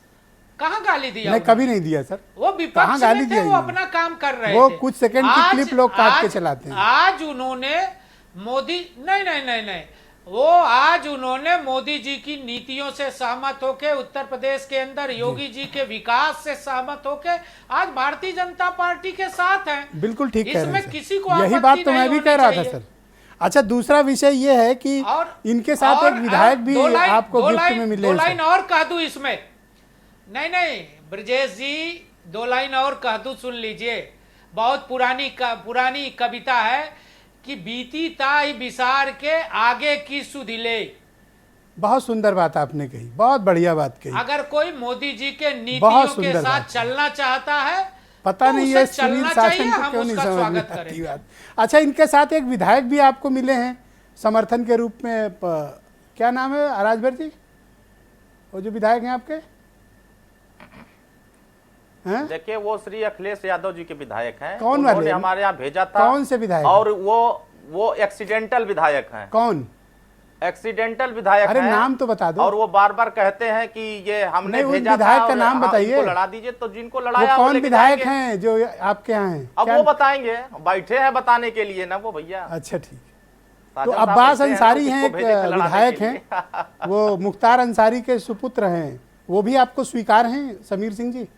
Speaker 7: कहाँ गाली दिया
Speaker 1: नहीं
Speaker 7: उन्होंने?
Speaker 1: कभी नहीं दिया सर।
Speaker 7: वो
Speaker 1: कहाँ
Speaker 7: विपक्ष
Speaker 1: गाली
Speaker 7: में थे,
Speaker 1: दिया
Speaker 7: वो
Speaker 1: इन्होंने?
Speaker 7: अपना काम कर रहे
Speaker 1: वो
Speaker 7: थे।
Speaker 1: कुछ सेकंड की
Speaker 7: आज-
Speaker 1: क्लिप लोग काट के
Speaker 7: आज-
Speaker 1: चलाते हैं।
Speaker 7: आज उन्होंने मोदी, नहीं नहीं नहीं नहीं, वो आज उन्होंने मोदी जी की नीतियों से सहमत होके, उत्तर प्रदेश के अंदर योगी जी के विकास से सहमत होके आज भारतीय जनता पार्टी के साथ हैं।
Speaker 1: बिल्कुल ठीक कह रहे
Speaker 7: इसमें
Speaker 1: हैं
Speaker 7: किसी को
Speaker 1: सर, यही
Speaker 7: आपत्ति
Speaker 1: बात तो मैं
Speaker 7: नहीं
Speaker 1: भी
Speaker 7: होनी
Speaker 1: कह रहा था
Speaker 7: चाहिए।
Speaker 1: सर। अच्छा, दूसरा विषय ये है कि
Speaker 7: और
Speaker 1: इनके साथ एक विधायक भी आपको गिफ्ट में मिले
Speaker 7: दो
Speaker 1: हैं
Speaker 7: लाइन
Speaker 1: सर।
Speaker 7: और कह दूं इसमें। नहीं नहीं ब्रजेश जी, 2 लाइन और कह दूं, सुन लीजिए। बहुत पुरानी कविता है कि बीती ताई विसार के आगे की सुधिले।
Speaker 1: बहुत सुंदर बात आपने कही, बहुत बढ़िया बात कही।
Speaker 7: अगर कोई मोदी जी के नीतियों
Speaker 1: बहुत
Speaker 7: के
Speaker 1: सुंदर
Speaker 7: साथ
Speaker 1: बात है।
Speaker 7: चलना चाहता है,
Speaker 1: पता
Speaker 7: तो
Speaker 1: नहीं
Speaker 7: उसे
Speaker 1: है सुनील
Speaker 7: चलना
Speaker 1: शासन
Speaker 7: चाहिए,
Speaker 1: को
Speaker 7: हम
Speaker 1: क्यों नहीं
Speaker 7: उसका
Speaker 1: समझ में
Speaker 7: स्वागत
Speaker 1: आती
Speaker 7: करेंगे।
Speaker 1: बात। अच्छा, इनके साथ एक विधायक भी आपको मिले हैं समर्थन के रूप में, क्या नाम है राजभर जी, वो जो विधायक हैं आपके? हैं?
Speaker 6: देखिए, वो श्री अखिलेश यादव जी के विधायक हैं।
Speaker 1: कौन
Speaker 6: उन्होंने
Speaker 1: वाले?
Speaker 6: हमारे यहाँ भेजा था।
Speaker 1: कौन से विधायक?
Speaker 6: और वो एक्सीडेंटल विधायक हैं।
Speaker 1: कौन?
Speaker 6: एक्सीडेंटल विधायक
Speaker 1: अरे
Speaker 6: हैं।
Speaker 1: नाम तो बता दो।
Speaker 6: और वो बार बार कहते हैं कि ये हमने
Speaker 1: नहीं, उस
Speaker 6: भेजा
Speaker 1: विधायक
Speaker 6: था
Speaker 1: का
Speaker 6: और
Speaker 1: नाम
Speaker 6: हाँ,
Speaker 1: बताइए।
Speaker 6: इनको लड़ा दीजिए। तो जिनको
Speaker 1: वो
Speaker 6: लड़ाया
Speaker 1: कौन
Speaker 6: लेके
Speaker 1: विधायक
Speaker 6: जाएंगे।
Speaker 1: हैं जो आपके यहाँ हैं?
Speaker 6: अब
Speaker 1: क्या-
Speaker 6: वो बताएंगे, बैठे हैं बताने के लिए ना वो भैया।
Speaker 1: अच्छा ठीक है।
Speaker 6: साजन
Speaker 1: तो
Speaker 6: साहब
Speaker 1: अब्बास
Speaker 6: बैठे
Speaker 1: अंसारी
Speaker 6: तो
Speaker 1: हैं,
Speaker 6: किसको
Speaker 1: एक
Speaker 6: भेजे थे लड़ाने
Speaker 1: विधायक
Speaker 6: के
Speaker 1: हैं,
Speaker 6: लिए?
Speaker 1: वो मुख्तार अंसारी के सुपुत्र हैं, वो भी आपको स्वीकार हैं समीर सिंह जी?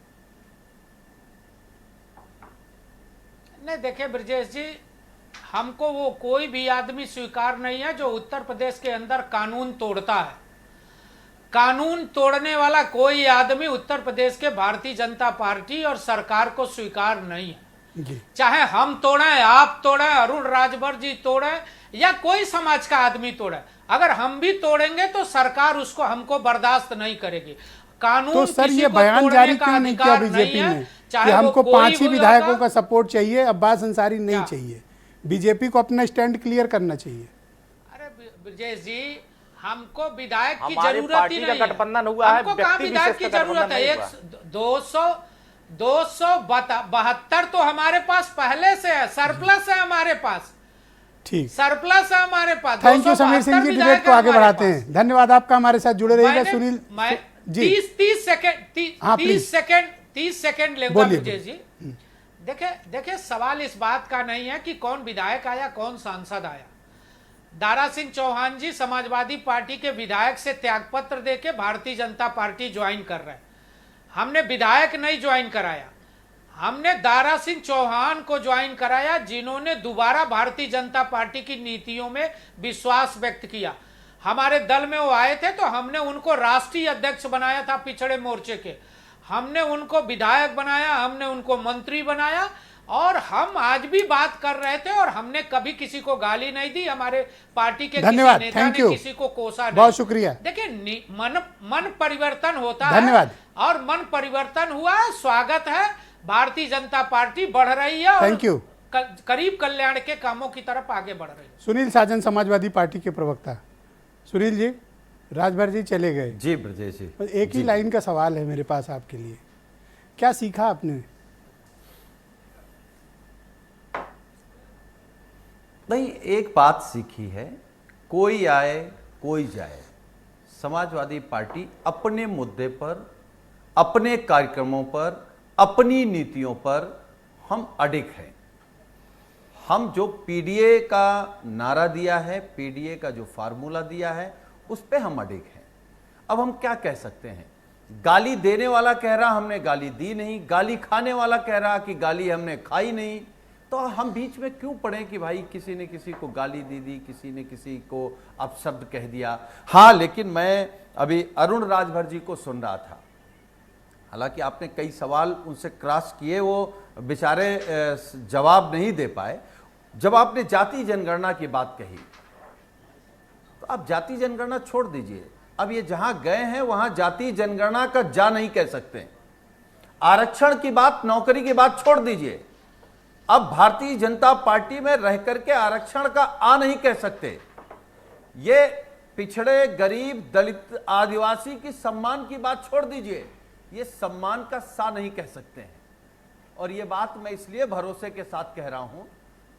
Speaker 7: नहीं देखिए ब्रजेश जी, हमको वो कोई भी आदमी स्वीकार नहीं है जो उत्तर प्रदेश के अंदर कानून तोड़ता है। कानून तोड़ने वाला कोई आदमी उत्तर प्रदेश के भारतीय जनता पार्टी और सरकार को स्वीकार नहीं है।
Speaker 1: जी।
Speaker 7: चाहे हम तोड़ें, आप तोड़ें, अरुण राजभर जी तोड़ें, या कोई समाज का आदमी तोड़े, अगर हम भी तोड़ेंगे तो सरकार उसको हमको बर्दाश्त नहीं करेगी। कानून
Speaker 1: तो सर
Speaker 7: किसी
Speaker 1: ये
Speaker 7: को
Speaker 1: बयान
Speaker 7: तोड़ने
Speaker 1: जारी
Speaker 7: का
Speaker 1: क्यों नहीं किया
Speaker 7: अधिकार
Speaker 1: बीजेपी
Speaker 7: नहीं है,
Speaker 1: ने कि
Speaker 7: चाहे वो
Speaker 1: हमको
Speaker 7: कोई
Speaker 1: 5 ही
Speaker 7: भी
Speaker 1: विधायकों
Speaker 7: होगा।
Speaker 1: का सपोर्ट चाहिए, अब्बास अंसारी नहीं
Speaker 7: क्या?
Speaker 1: चाहिए? बीजेपी को अपना स्टैंड क्लियर करना चाहिए।
Speaker 7: अरे ब्रजेश जी, हमको विधायक की
Speaker 6: हमारी
Speaker 7: जरूरत
Speaker 6: पार्टी
Speaker 7: ही
Speaker 6: का
Speaker 7: नहीं है।
Speaker 6: गठबंधन हुआ है,
Speaker 7: हमको कहाँ
Speaker 6: व्यक्ति
Speaker 7: विधायक
Speaker 6: विशेष
Speaker 7: की
Speaker 6: का
Speaker 7: जरूरत
Speaker 6: गठबंधन
Speaker 7: है?
Speaker 6: नहीं
Speaker 7: 272 तो हमारे पास पहले से है, सरप्लस है हमारे पास,
Speaker 1: ठीक,
Speaker 7: सरप्लस है हमारे पास।
Speaker 1: Thank you Sameer Singh ji,
Speaker 7: 272
Speaker 1: debate को आगे
Speaker 7: हमारे
Speaker 1: बढ़ाते
Speaker 7: पास।
Speaker 1: हैं। धन्यवाद आपका, हमारे साथ जुड़े रहिएगा। सुनील
Speaker 7: मैं
Speaker 1: जी
Speaker 7: 30 सेकंड
Speaker 1: हाँ, प्लीज।
Speaker 7: 30 सेकंड लेगा
Speaker 1: बोलिए,
Speaker 7: ब्रजेश जी। देखिए सवाल इस बात का नहीं है कि कौन विधायक आया, कौन सांसद आया। दारा सिंह चौहान जी समाजवादी पार्टी के विधायक से त्यागपत्र देके भारतीय जनता पार्टी ज्वाइन कर रहे हैं। हमने विधायक नहीं ज्वाइन कराया, हमने दारा सिंह चौहान को ज्वाइन कराया, जिन्होंने दोबारा भारतीय जनता पार्टी की नीतियों में विश्वास व्यक्त किया। हमारे दल में वो आए थे तो हमने उनको राष्ट्रीय अध्यक्ष बनाया था पिछड़े मोर्चे के, हमने उनको विधायक बनाया, हमने उनको मंत्री बनाया, और हम आज भी बात कर रहे थे और हमने कभी किसी को गाली नहीं दी। हमारे पार्टी के
Speaker 1: धन्यवाद,
Speaker 7: किसी नेता
Speaker 1: थैंक
Speaker 7: ने
Speaker 1: यू,
Speaker 7: किसी को कोसा नहीं।
Speaker 1: बहुत शुक्रिया।
Speaker 7: देखिए मन परिवर्तन होता
Speaker 1: धन्यवाद।
Speaker 7: है और मन परिवर्तन हुआ है, स्वागत है। भारतीय जनता पार्टी बढ़ रही है और
Speaker 1: थैंक यू।
Speaker 7: करीब कल्याण के कामों की तरफ आगे बढ़ रही है।
Speaker 1: सुनील साजन, समाजवादी पार्टी के प्रवक्ता। सुनील जी, राजभर जी चले गए
Speaker 8: जी ब्रजेश जी,
Speaker 1: बस एक ही लाइन का सवाल है मेरे पास आपके लिए, क्या सीखा आपने?
Speaker 8: नहीं, एक बात सीखी है, कोई आए कोई जाए, समाजवादी पार्टी अपने मुद्दे पर, अपने कार्यक्रमों पर, अपनी नीतियों पर हम अडिग हैं। हम जो पीडीए का नारा दिया है, पीडीए का जो फार्मूला दिया है, उस पे हम अडिग हैं। अब हम क्या कह सकते हैं? गाली देने वाला कह रहा हमने गाली दी नहीं, गाली खाने वाला कह रहा कि गाली हमने खाई नहीं, तो हम बीच में क्यों पड़े कि भाई किसी ने किसी को गाली दे दी, किसी ने किसी को अपशब्द कह दिया। हाँ, लेकिन मैं अभी अरुण राजभर जी को सुन रहा था, हालांकि आपने कई सवाल उनसे क्रॉस किए, वो बेचारे जवाब नहीं दे पाए। जब आपने जाति जनगणना की बात कही, तो आप जाति जनगणना छोड़ दीजिए, अब ये जहां गए हैं वहां जाति जनगणना का जा नहीं कह सकते। आरक्षण की बात, नौकरी की बात छोड़ दीजिए, अब भारतीय जनता पार्टी में रह करके आरक्षण का आ नहीं कह सकते। ये पिछड़े, गरीब, दलित, आदिवासी की सम्मान की बात छोड़ दीजिए, ये सम्मान का सा नहीं कह सकते हैं। और ये बात मैं इसलिए भरोसे के साथ कह रहा हूं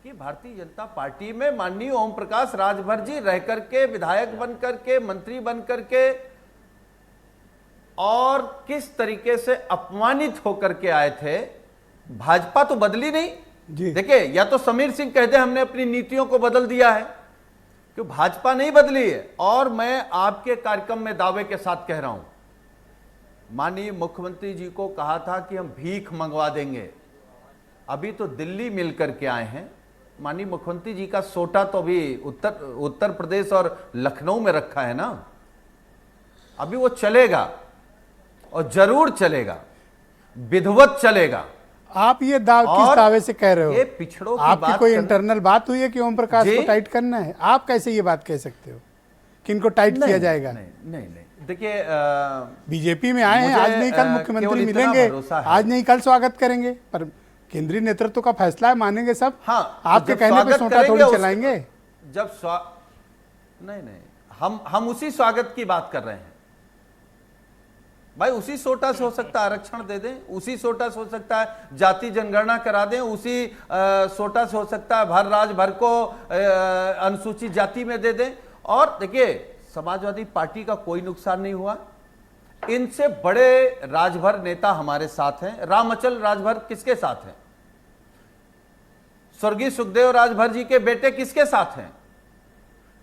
Speaker 8: कि भारतीय जनता पार्टी में माननीय ओम प्रकाश राजभर जी रह करके, विधायक बन करके, मंत्री बन करके, और किस तरीके से अपमानित होकर के आए थे। भाजपा तो बदली नहीं
Speaker 1: जी।
Speaker 8: देखिए, या तो समीर सिंह कहते हमने अपनी नीतियों को बदल दिया है, क्यों भाजपा नहीं बदली है। और मैं आपके कार्यक्रम में दावे के साथ कह रहा हूं, माननीय मुख्यमंत्री जी को कहा था कि हम भीख मंगवा देंगे, अभी तो दिल्ली मिल करके आए हैं। माननीय मुख्यमंत्री जी का सोटा तो अभी उत्तर प्रदेश और लखनऊ में रखा है ना, अभी वो चलेगा और जरूर चलेगा, विधिवत चलेगा।
Speaker 1: आप ये किस दावे से कह रहे हो?
Speaker 8: ये पिछड़ों की
Speaker 1: आपकी
Speaker 8: बात
Speaker 1: कोई इंटरनल बात हुई है कि ओम प्रकाश
Speaker 8: जी?
Speaker 1: को टाइट करना है? आप कैसे ये बात कह सकते हो कि इनको टाइट किया जाएगा?
Speaker 8: नहीं, देखिए,
Speaker 1: बीजेपी में आए हैं, आज नहीं कल मुख्यमंत्री मिलेंगे, आज नहीं कल स्वागत करेंगे, पर केंद्रीय नेतृत्व का फैसला है, मानेंगे सब।
Speaker 8: हाँ,
Speaker 1: आपके कहने पे सोटा थोड़ी चलाएंगे।
Speaker 8: जब नहीं, हम उसी स्वागत की बात कर रहे हैं भाई। उसी सोटा से हो सकता है आरक्षण दे दें, उसी सोटा से हो सकता है जाति जनगणना करा दें, उसी सोटा से हो सकता है राजभर को अनुसूचित जाति में दे दें। और देखिए, समाजवादी पार्टी का कोई नुकसान नहीं हुआ, इनसे बड़े राजभर नेता हमारे साथ हैं। रामअचल राजभर किसके साथ हैं? स्वर्गीय सुखदेव राजभर जी के बेटे किसके साथ हैं?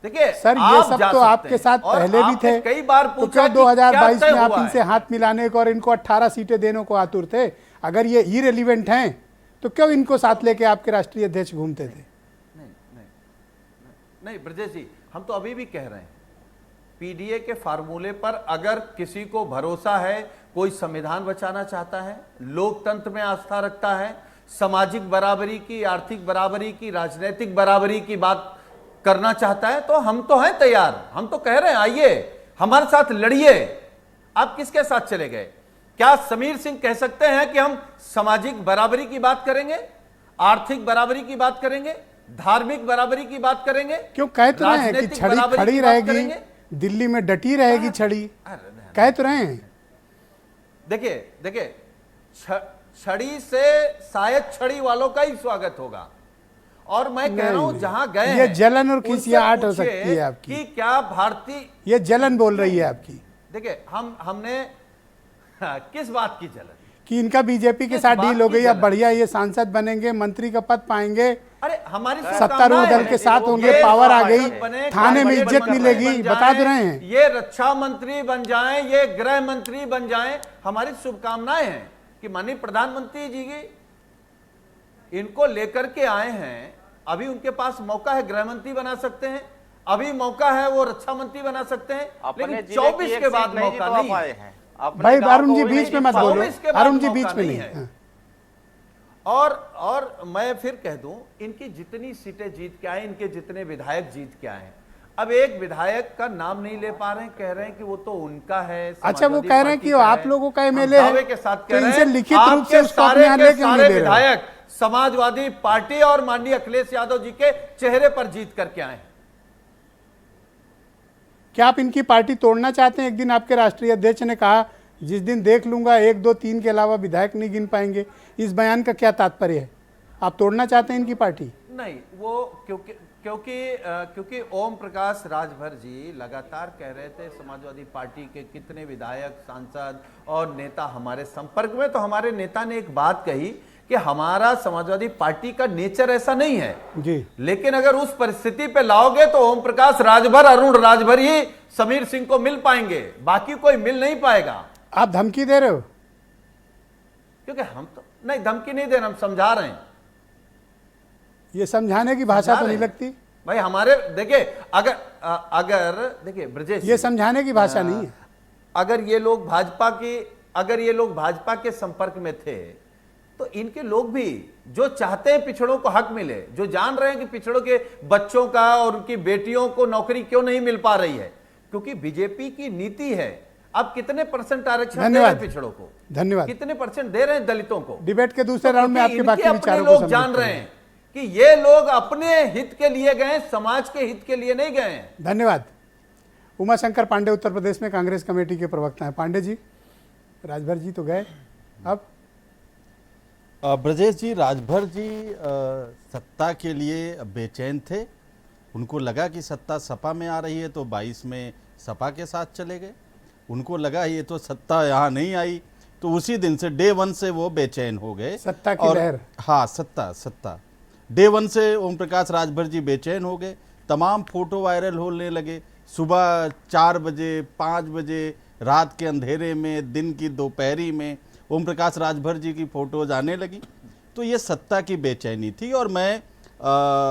Speaker 8: देखिए
Speaker 1: सर, ये सब तो आपके साथ पहले भी थे,
Speaker 8: कई बार
Speaker 1: तो
Speaker 8: पूछा
Speaker 1: क्यों 2022 में आप
Speaker 8: है?
Speaker 1: इनसे हाथ मिलाने को और इनको 18 सीटें देने को आतुर थे? अगर ये इरेलीवेंट हैं तो क्यों इनको साथ लेके आपके राष्ट्रीय अध्यक्ष घूमते थे?
Speaker 8: नहीं ब्रजेश जी, हम तो अभी भी कह रहे हैं, पीडीए के फार्मूले पर अगर किसी को भरोसा है, कोई संविधान बचाना चाहता है, लोकतंत्र में आस्था रखता है, सामाजिक बराबरी की, आर्थिक बराबरी की, राजनीतिक बराबरी की बात करना चाहता है, तो हम तो हैं तैयार। हम तो कह रहे हैं आइए हमारे साथ लड़िए। आप किसके साथ चले गए? क्या समीर सिंह कह सकते हैं कि हम सामाजिक बराबरी की बात करेंगे, आर्थिक बराबरी की बात करेंगे, धार्मिक बराबरी की बात करेंगे?
Speaker 1: क्यों कह तो रहे हैं कि छड़ी खड़ी रहेगी, दिल्ली में डटी रहेगी छड़ी, कह तो रहे हैं।
Speaker 8: देखिए छड़ी से शायद छड़ी वालों का ही स्वागत होगा। और मैं कह रहा हूं जहां गए
Speaker 1: ये जलन और खिसियाहट हो सकती है आपकी
Speaker 8: कि क्या भारतीय,
Speaker 1: ये जलन बोल रही है आपकी।
Speaker 8: देखिए हमने किस बात की जलन?
Speaker 1: कि इनका बीजेपी के साथ डील हो गई, अब बढ़िया ये सांसद बनेंगे, मंत्री का पद पाएंगे,
Speaker 8: अरे हमारी
Speaker 1: सत्तारूढ़ दल के साथ होंगे, पावर आ गई, थाने में इज्जत मिलेगी, बता दे रहे हैं।
Speaker 8: ये रक्षा मंत्री बन जाएं, ये गृह मंत्री बन जाएं, हमारी शुभकामनाएं हैं कि माननीय प्रधानमंत्री जी की इनको लेकर के आए हैं। अभी उनके पास मौका है, गृह मंत्री बना सकते हैं, अभी मौका है वो रक्षा मंत्री बना सकते हैं, लेकिन 24 के बाद मौका नहीं है।
Speaker 1: भाई अरुण जी बीच में मत बोलो, अरुण जी बीच में नहीं है।
Speaker 8: और मैं फिर कह दूं, इनकी जितनी सीटें जीत के आए, इनके जितने विधायक जीत के आए, अब एक विधायक का नाम नहीं ले पा रहे हैं, कह रहे हैं कि वो तो उनका है।
Speaker 1: अच्छा, वो कह रहे हैं कि आप लोगों का एमएलए है,
Speaker 8: के साथ
Speaker 1: तो इनसे लिखित रूप से उसको अपने यहाँ लेके नहीं दे रहे।
Speaker 8: विधायक समाजवादी पार्टी और माननीय अखिलेश यादव जी के चेहरे पर जीत करके आए हैं।
Speaker 1: क्या आप इनकी पार्टी तोड़ना चाहते हैं? एक दिन आपके राष्ट्रीय अध्यक्ष ने कहा, जिस दिन देख लूंगा 1, 2, 3 के अलावा विधायक नहीं गिन पाएंगे। इस बयान का क्या तात्पर्य है? आप तोड़ना चाहते हैं इनकी पार्टी?
Speaker 8: नहीं, वो क्योंकि क्योंकि ओम प्रकाश राजभर जी लगातार कह रहे थे समाजवादी पार्टी के कितने विधायक, सांसद और नेता हमारे संपर्क में, तो हमारे नेता ने एक बात कही कि हमारा समाजवादी पार्टी का नेचर ऐसा नहीं है
Speaker 1: जी,
Speaker 8: लेकिन अगर उस परिस्थिति पे लाओगे तो ओम प्रकाश राजभर, अरुण राजभर ही समीर सिंह को मिल पाएंगे, बाकी कोई मिल नहीं पाएगा।
Speaker 1: आप धमकी दे रहे हो?
Speaker 8: क्योंकि हम तो नहीं धमकी नहीं दे रहे, हम समझा रहे हैं।
Speaker 1: ये समझाने की भाषा तो नहीं लगती
Speaker 8: भाई हमारे, देखिए अगर देखिए ब्रजेश,
Speaker 1: ये समझाने की भाषा नहीं है।
Speaker 8: अगर ये लोग भाजपा के संपर्क में थे तो इनके लोग भी जो चाहते हैं पिछड़ों को हक मिले, जो जान रहे हैं कि पिछड़ों के बच्चों का और उनकी बेटियों को नौकरी क्यों नहीं मिल पा रही है, क्योंकि बीजेपी की नीति है। अब कितने परसेंट आरक्षण दे रहे हैं पिछड़ों को,
Speaker 1: धन्यवाद।
Speaker 8: कितने परसेंट दे रहे हैं दलितों को?
Speaker 1: डिबेट के दूसरे राउंड में आपके बाकी
Speaker 8: अपने
Speaker 1: विचारों को
Speaker 8: लोग जान
Speaker 1: समझते
Speaker 8: रहे
Speaker 1: हैं।
Speaker 8: हैं कि ये लोग अपने हित के लिए गए, समाज के हित के लिए नहीं गए।
Speaker 1: धन्यवाद। उमाशंकर पांडे उत्तर प्रदेश में कांग्रेस कमेटी के प्रवक्ता हैं। पांडे जी, राजभर जी तो गए, अब
Speaker 9: ब्रजेश जी, राजभर जी सत्ता के लिए बेचैन थे। उनको लगा कि सत्ता सपा में आ रही है तो 22 में सपा के साथ चले गए। उनको लगा ये तो सत्ता यहाँ नहीं आई, तो उसी दिन से डे 1 से वो बेचैन हो गए।
Speaker 1: सत्ता की लहर।
Speaker 9: हाँ, सत्ता डे 1 से ओम प्रकाश राजभर जी बेचैन हो गए। तमाम फोटो वायरल होने लगे, सुबह 4 बजे, 5 बजे, रात के अंधेरे में, दिन की दोपहरी में ओम प्रकाश राजभर जी की फोटोज आने लगी। तो ये सत्ता की बेचैनी थी। और मैं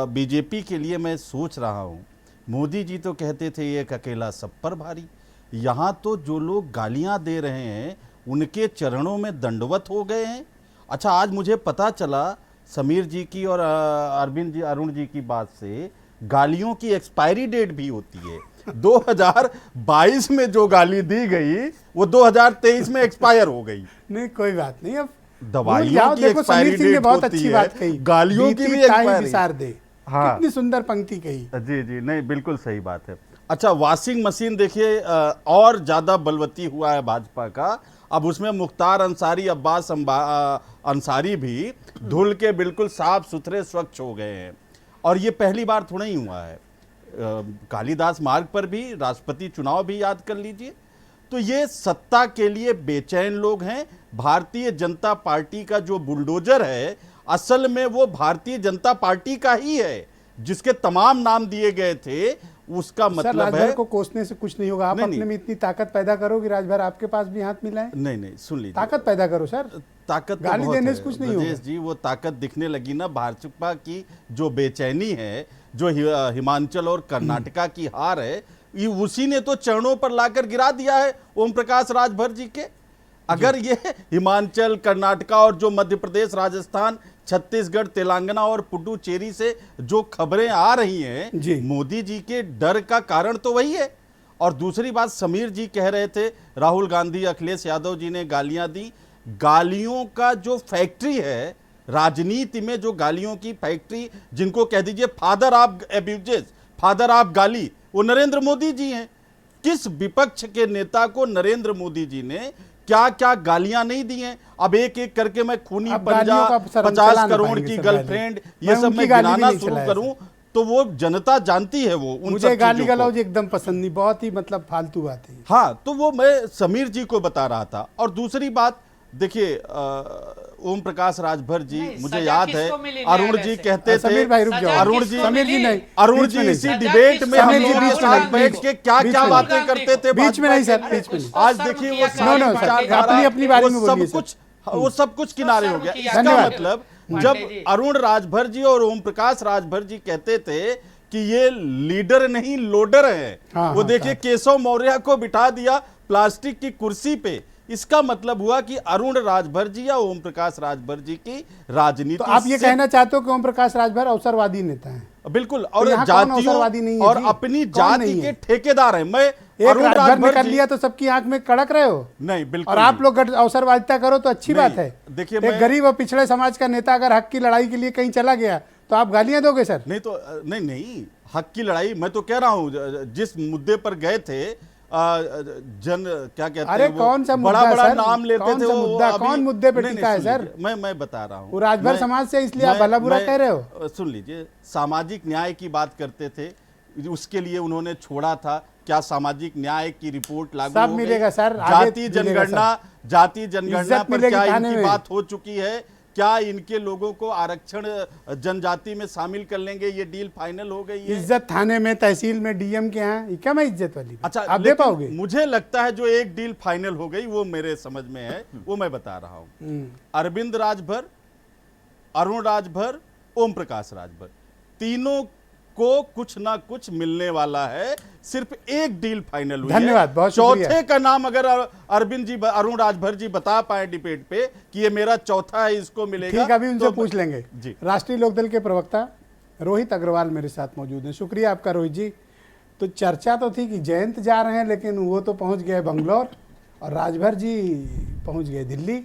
Speaker 9: बीजेपी के लिए मैं सोच रहा हूँ, मोदी जी तो कहते थे एक अकेला सब पर भारी, यहाँ तो जो लोग गालियाँ दे रहे हैं उनके चरणों में दंडवत हो गए हैं। अच्छा, आज मुझे पता चला समीर जी की और अरुण जी की बात से, गालियों की एक्सपायरी डेट भी होती है। 2022 में जो गाली दी गई वो 2023 में एक्सपायर हो गई।
Speaker 1: नहीं, कोई बात नहीं। अब
Speaker 9: दवाइयों की
Speaker 1: देखो,
Speaker 9: एक्सपायरी
Speaker 1: समीर सिंह ने
Speaker 9: डेट
Speaker 1: बहुत
Speaker 9: होती
Speaker 1: अच्छी
Speaker 9: है,
Speaker 1: बात कही,
Speaker 9: गालियों की भी
Speaker 1: बीती ताई
Speaker 9: एक्सपायरी।
Speaker 1: विसार दे।
Speaker 9: हाँ,
Speaker 1: कितनी सुंदर पंक्ति कही।
Speaker 9: जी, नहीं, बिल्कुल सही बात है। अच्छा, वॉशिंग मशीन देखिए और ज्यादा बलवती हुआ है भाजपा का। अब उसमें मुख्तार अंसारी, अब्बास अंसारी भी धुल के बिल्कुल साफ सुथरे स्वच्छ हो गए हैं। और ये पहली बार थोड़ा ही हुआ है। कालिदास मार्ग पर भी, राष्ट्रपति चुनाव भी याद कर लीजिए। तो ये सत्ता के लिए बेचैन लोग हैं। भारतीय जनता पार्टी का जो बुलडोजर है, असल में वो भारतीय जनता पार्टी का ही है, जिसके तमाम नाम दिए गए थे। उसका मतलब
Speaker 1: राजभर
Speaker 9: है
Speaker 1: को कोसने से कुछ नहीं होगा। आप अपने में इतनी ताकत पैदा करो कि राजभर आपके पास भी हाथ मिलाए।
Speaker 9: नहीं, सुन लीजिए,
Speaker 1: ताकत पैदा करो सर।
Speaker 9: ताकत तो
Speaker 1: गाली
Speaker 9: बहुत
Speaker 1: देने
Speaker 9: है।
Speaker 1: से कुछ नहीं
Speaker 9: ब्रजेश
Speaker 1: होगा।
Speaker 9: जी, वो ताकत दिखने लगी ना। भाजपा की जो बेचैनी है, जो हिमाचल और कर्नाटका की हार है, ये उसी ने तो चरणों पर लाकर गिरा दिया है ओम प्रकाश राजभर जी के। अगर ये हिमाचल, कर्नाटका और जो मध्य प्रदेश, राजस्थान, छत्तीसगढ़, तेलंगाना और पुडुचेरी से जो खबरें आ रही हैं, मोदी जी के डर का कारण तो वही है। और दूसरी बात, समीर जी कह रहे थे राहुल गांधी, अखिलेश यादव जी ने गालियां दी। गालियों का जो फैक्ट्री है राजनीति में, जो गालियों की फैक्ट्री, जिनको कह दीजिए father of abuses, father of गाली, वो नरेंद्र मोदी जी हैं। किस विपक्ष के नेता को नरेंद्र मोदी जी ने क्या क्या गालियां नहीं दी हैं? अब एक एक करके मैं खूनी पंजा, 50 करोड़ की गर्लफ्रेंड, ये सब मैं गिनाना शुरू करूं तो वो जनता जानती है। वो उन
Speaker 1: मुझे गाली गलौज एकदम पसंद नहीं, बहुत ही मतलब फालतू बात है।
Speaker 9: हाँ, तो वो मैं समीर जी को बता रहा था। और दूसरी बात देखिए, ओम प्रकाश राजभर जी, मुझे याद है अरुण जी कहते थे,
Speaker 1: समीर भाई रुक जाओ,
Speaker 9: अरुण जी,
Speaker 1: समीर जी नहीं,
Speaker 9: अरुण जी इसी डिबेट में हम लोग के साथ बैठ के क्या क्या बातें करते थे।
Speaker 1: बीच में नहीं सर, बीच में।
Speaker 9: आज देखिए वो सारी
Speaker 1: अपनी अपनी बारी में बोलिए सर।
Speaker 9: वो सब कुछ किनारे हो गया। इसका मतलब जब अरुण राजभर जी और ओम प्रकाश राजभर जी कहते थे कि ये लीडर नहीं लोडर है, वो देखिए केशव मौर्य को बिठा दिया प्लास्टिक की कुर्सी पे। इसका मतलब हुआ कि अरुण राजभर जी या ओम प्रकाश राजभर जी की राजनीति।
Speaker 1: तो आप ये कहना चाहते हो कि ओम प्रकाश राजभर अवसरवादी नेता हैं?
Speaker 9: बिल्कुल, और जातियों और अपनी जाति के ठेकेदार हैं। मैं
Speaker 1: अरुण राजभर कर लिया तो सबकी आंख में कड़क रहे हो?
Speaker 9: नहीं, बिल्कुल।
Speaker 1: और आप लोग अवसरवादिता करो तो अच्छी बात है।
Speaker 9: देखिए,
Speaker 1: एक गरीब और पिछड़े समाज का नेता अगर हक की लड़ाई के लिए कहीं चला गया तो आप गालियां दोगे सर?
Speaker 9: नहीं तो नहीं, हक की लड़ाई मैं तो कह रहा हूं, जिस मुद्दे पर गए थे क्या कहते
Speaker 1: अरे
Speaker 9: हैं, वो
Speaker 1: कौन सा
Speaker 9: बड़ा
Speaker 1: मुद्दा
Speaker 9: बड़ा
Speaker 1: सर?
Speaker 9: नाम लेते
Speaker 1: कौन
Speaker 9: थे
Speaker 1: सा
Speaker 9: वो
Speaker 1: मुद्दा?
Speaker 9: अभी-
Speaker 1: कौन मुद्दे पे
Speaker 9: नहीं,
Speaker 1: टिका है
Speaker 9: सुन
Speaker 1: सर?
Speaker 9: लीजिए, मैं बता रहा हूँ।
Speaker 1: वो राजभर
Speaker 9: मैं-
Speaker 1: समाज से इसलिए आप भला बुरा कह रहे हो?
Speaker 9: सुन लीजिए, सामाजिक न्याय की बात करते थे, उसके लिए उन्होंने छोड़ा था। क्या सामाजिक न्याय की रिपोर्ट लागू
Speaker 1: सब
Speaker 9: हो गई?
Speaker 1: मिलेगा सर, आगे
Speaker 9: जाति
Speaker 1: मिलेगा
Speaker 9: जनगणना, जाति जनगणना
Speaker 1: इज्जत
Speaker 9: पर
Speaker 1: मिलेगी
Speaker 9: क्या
Speaker 1: थाने
Speaker 9: इनकी
Speaker 1: में।
Speaker 9: बात हो चुकी है? क्या इनके लोगों को आरक्षण जनजाति में शामिल कर लेंगे? ये डील फाइनल हो गई है।
Speaker 1: इज्जत थाने में, तहसील में, डीएम के यहाँ, ये क्या मैं इज्जत वाली बात?
Speaker 9: अच्छा,
Speaker 1: आप दे
Speaker 9: लेकिन
Speaker 1: पाओगे?
Speaker 9: मुझे लगता है जो एक डील फाइनल हो गई वो मेरे समझ में है, वो मैं बता रहा हूं। अरविंद राजभर, अरुण राजभर, ओम प्रकाश राजभर, तीनों को कुछ ना कुछ मिलने वाला है। सिर्फ एक डील फाइनल हुई है।
Speaker 1: धन्यवाद, बहुत शुक्रिया।
Speaker 9: चौथे का नाम अगर अरविंद जी, अरुण राजभर जी बता पाए डिबेट पे कि ये मेरा चौथा है, इसको मिलेगा,
Speaker 1: ठीक, अभी उनसे
Speaker 9: तो
Speaker 1: पूछ लेंगे।
Speaker 9: जी।
Speaker 1: राष्ट्रीय लोकदल के प्रवक्ता रोहित अग्रवाल मेरे साथ मौजूद हैं। शुक्रिया आपका रोहित जी। तो चर्चा तो थी कि जयंत जा रहे हैं, लेकिन वो तो पहुंच गए बंगलौर और राजभर जी पहुंच गए दिल्ली।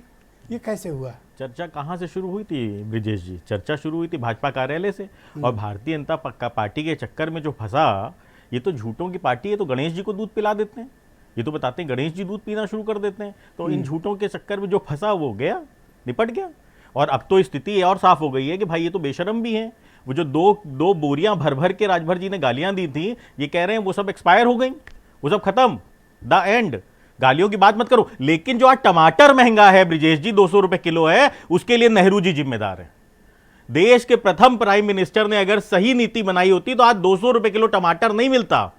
Speaker 1: ये कैसे हुआ?
Speaker 6: चर्चा कहाँ से शुरू हुई थी ब्रिजेश जी? चर्चा शुरू हुई थी भाजपा कार्यालय से। और भारतीय जनता पार्टी के चक्कर में जो फंसा, ये तो झूठों की पार्टी है, तो गणेश जी को दूध पिला देते हैं। ये तो बताते हैं गणेश जी दूध पीना शुरू कर देते हैं। तो इन झूठों के चक्कर में जो फंसा वो गया, निपट गया। और अब तो स्थिति और साफ हो गई है कि भाई ये तो बेशरम भी हैं। वो जो दो बोरियां भर भर के राजभर जी ने गालियां दी थी, ये कह रहे हैं वो सब एक्सपायर हो गई, वो सब खत्म, द एंड। गालियों की बात मत करो। लेकिन जो आज टमाटर महंगा है ब्रिजेश जी, 200 रुपए किलो है, उसके लिए नेहरू जी जिम्मेदार है। देश के प्रथम प्राइम मिनिस्टर ने अगर सही नीति बनाई होती तो आज 200 रुपए किलो टमाटर नहीं मिलता।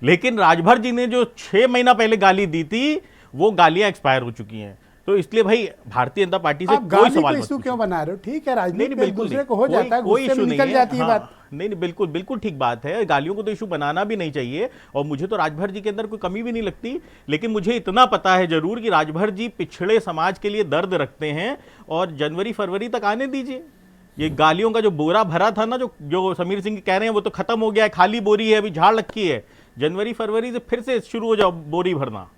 Speaker 6: लेकिन राजभर जी ने जो 6 महीना पहले गाली दी थी, वो गालियां एक्सपायर हो चुकी हैं। तो इसलिए भाई भारतीय जनता पार्टी से
Speaker 1: आप
Speaker 6: कोई
Speaker 1: गाली
Speaker 6: सवाल
Speaker 1: को
Speaker 6: मत
Speaker 1: इशू
Speaker 6: पूछिए।
Speaker 1: क्यों बना रहे हो? ठीक है,
Speaker 6: नहीं
Speaker 1: राजनीति
Speaker 6: नहीं
Speaker 1: में एक
Speaker 6: बिल्कुल
Speaker 1: दूसरे
Speaker 6: नहीं।
Speaker 1: को हो जाता है,
Speaker 6: कोई
Speaker 1: गुस्से में
Speaker 6: इशू
Speaker 1: निकल
Speaker 6: नहीं
Speaker 1: जाती है
Speaker 6: हाँ,
Speaker 1: बात।
Speaker 6: नहीं नहीं बिल्कुल बिल्कुल ठीक बात है। गालियों को तो इशू बनाना भी नहीं चाहिए। और मुझे तो राजभर जी के अंदर कोई कमी भी नहीं लगती। लेकिन मुझे इतना पता है जरूर कि राजभर जी पिछड़े समाज के लिए दर्द रखते हैं। और जनवरी फरवरी तक आने दीजिए। ये गालियों का जो बोरा भरा था ना, जो समीर सिंह कह रहे हैं, वो तो खत्म हो गया है, खाली बोरी है, अभी झाड़ रखी है। जनवरी फरवरी से फिर से शुरू हो जाओ बोरी भरना।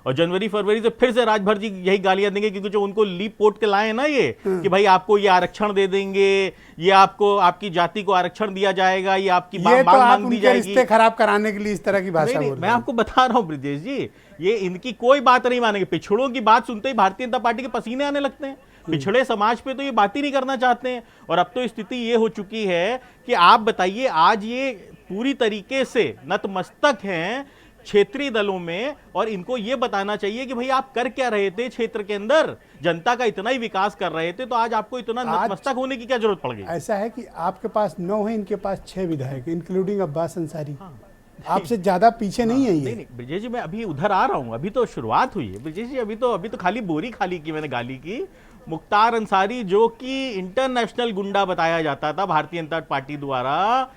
Speaker 6: और जनवरी फरवरी से फिर से राजभर जी यही गालियां देंगे, क्योंकि जो उनको लीप पोट के लाए हैं ना ये, कि भाई आपको ये आरक्षण दे देंगे, ये आपको आपकी जाति को आरक्षण दिया जाएगा, ये आपकी
Speaker 1: ये
Speaker 6: मांग
Speaker 1: तो आप
Speaker 6: मांग दी
Speaker 1: उनके
Speaker 6: जाएगी।
Speaker 1: रिश्ते खराब कराने के लिए इस तरह की भाषा
Speaker 6: नहीं,
Speaker 1: बोल
Speaker 6: नहीं,
Speaker 1: रहे
Speaker 6: मैं
Speaker 1: हैं।
Speaker 6: आपको बता रहा हूं ब्रिजेश जी, ये इनकी कोई बात नहीं मानेंगे। पिछड़ों की बात सुनते ही भारतीय जनता पार्टी के पसीने आने लगते हैं। पिछड़े समाज पे तो ये बात ही नहीं करना चाहते हैं। और अब तो स्थिति ये हो चुकी है कि आप बताइए, आज ये पूरी तरीके से नतमस्तक हैं क्षेत्रीय दलों में। और इनको ये बताना चाहिए कि भाई आप कर क्या रहे थे क्षेत्र के अंदर, जनता का इतना ही विकास कर रहे थे, तो आज आपको इतना नतमस्तक होने की क्या जरूरत पड़ गई?
Speaker 1: ऐसा है कि आपके पास 9 है, इनके पास 6 विधायक, इंक्लूडिंग अब्बास अंसारी। आपसे ज्यादा पीछे नहीं है
Speaker 6: नहीं
Speaker 1: ये।
Speaker 6: नहीं ब्रिजेश जी, मैं अभी उधर आ रहा हूं। अभी तो शुरुआत हुई है ब्रिजेश जी। अभी तो खाली बोरी खाली की मैंने गाली की। मुख्तार अंसारी, जो कि इंटरनेशनल गुंडा बताया जाता था भारतीय जनता पार्टी द्वारा,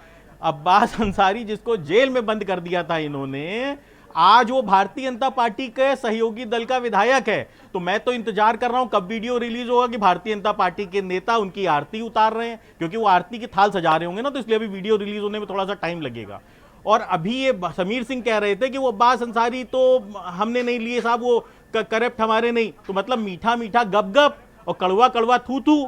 Speaker 6: अब्बास अंसारी जिसको जेल में बंद कर दिया था इन्होंने, आज वो भारतीय जनता पार्टी के सहयोगी दल का विधायक है। तो मैं तो इंतजार कर रहा हूं कब वीडियो रिलीज होगा कि भारतीय जनता पार्टी के नेता उनकी आरती उतार रहे हैं, क्योंकि वो आरती की थाल सजा रहे होंगे ना, तो इसलिए अभी वीडियो रिलीज होने में थोड़ा सा टाइम लगेगा। और अभी ये समीर सिंह कह रहे थे कि वो अब्बास अंसारी तो हमने नहीं लिए साहब, वो करप्ट हमारे नहीं। तो मतलब मीठा मीठा गप गप और कड़वा कड़वा थू थू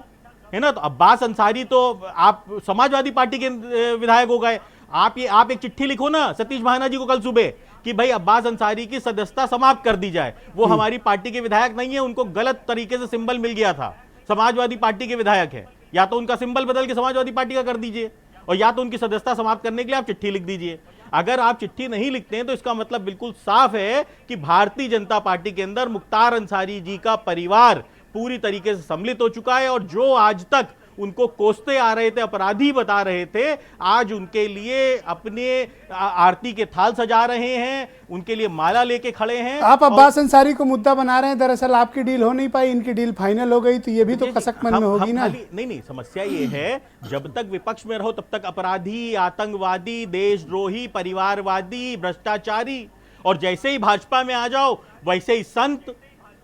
Speaker 6: है ना। तो अब्बास अंसारी तो आप समाजवादी पार्टी के विधायक हो गए। आप एक चिट्ठी लिखो ना सतीश महाना जी को कल सुबह कि भाई अब्बास अंसारी की सदस्यता समाप्त कर दी जाए। वो हमारी पार्टी के विधायक नहीं है, उनको गलत तरीके से सिंबल मिल गया था, समाजवादी पार्टी के विधायक है। या तो उनका सिंबल बदल के समाजवादी पार्टी का कर दीजिए, और या तो उनकी सदस्यता समाप्त करने के लिए आप चिट्ठी लिख दीजिए। अगर आप चिट्ठी नहीं लिखते हैं तो इसका मतलब बिल्कुल साफ है कि भारतीय जनता पार्टी के अंदर मुख्तार अंसारी जी का परिवार पूरी तरीके से सम्मिलित हो चुका है। और जो आज तक उनको कोसते आ रहे थे, अपराधी बता रहे थे, आज उनके लिए अपने आरती के थाल सजा रहे हैं, उनके लिए माला लेके खड़े हैं।
Speaker 1: आप अब्बास अंसारी को मुद्दा बना रहे हैं। दरअसल आपकी डील हो नहीं पाई, इनकी डील फाइनल हो गई, तो ये भी तो कसक मन में होगी ना।
Speaker 6: नहीं, समस्या ये है, जब तक विपक्ष में रहो तब तक अपराधी, आतंकवादी, देशद्रोही, परिवारवादी, भ्रष्टाचारी, और जैसे ही भाजपा में आ जाओ वैसे ही संत।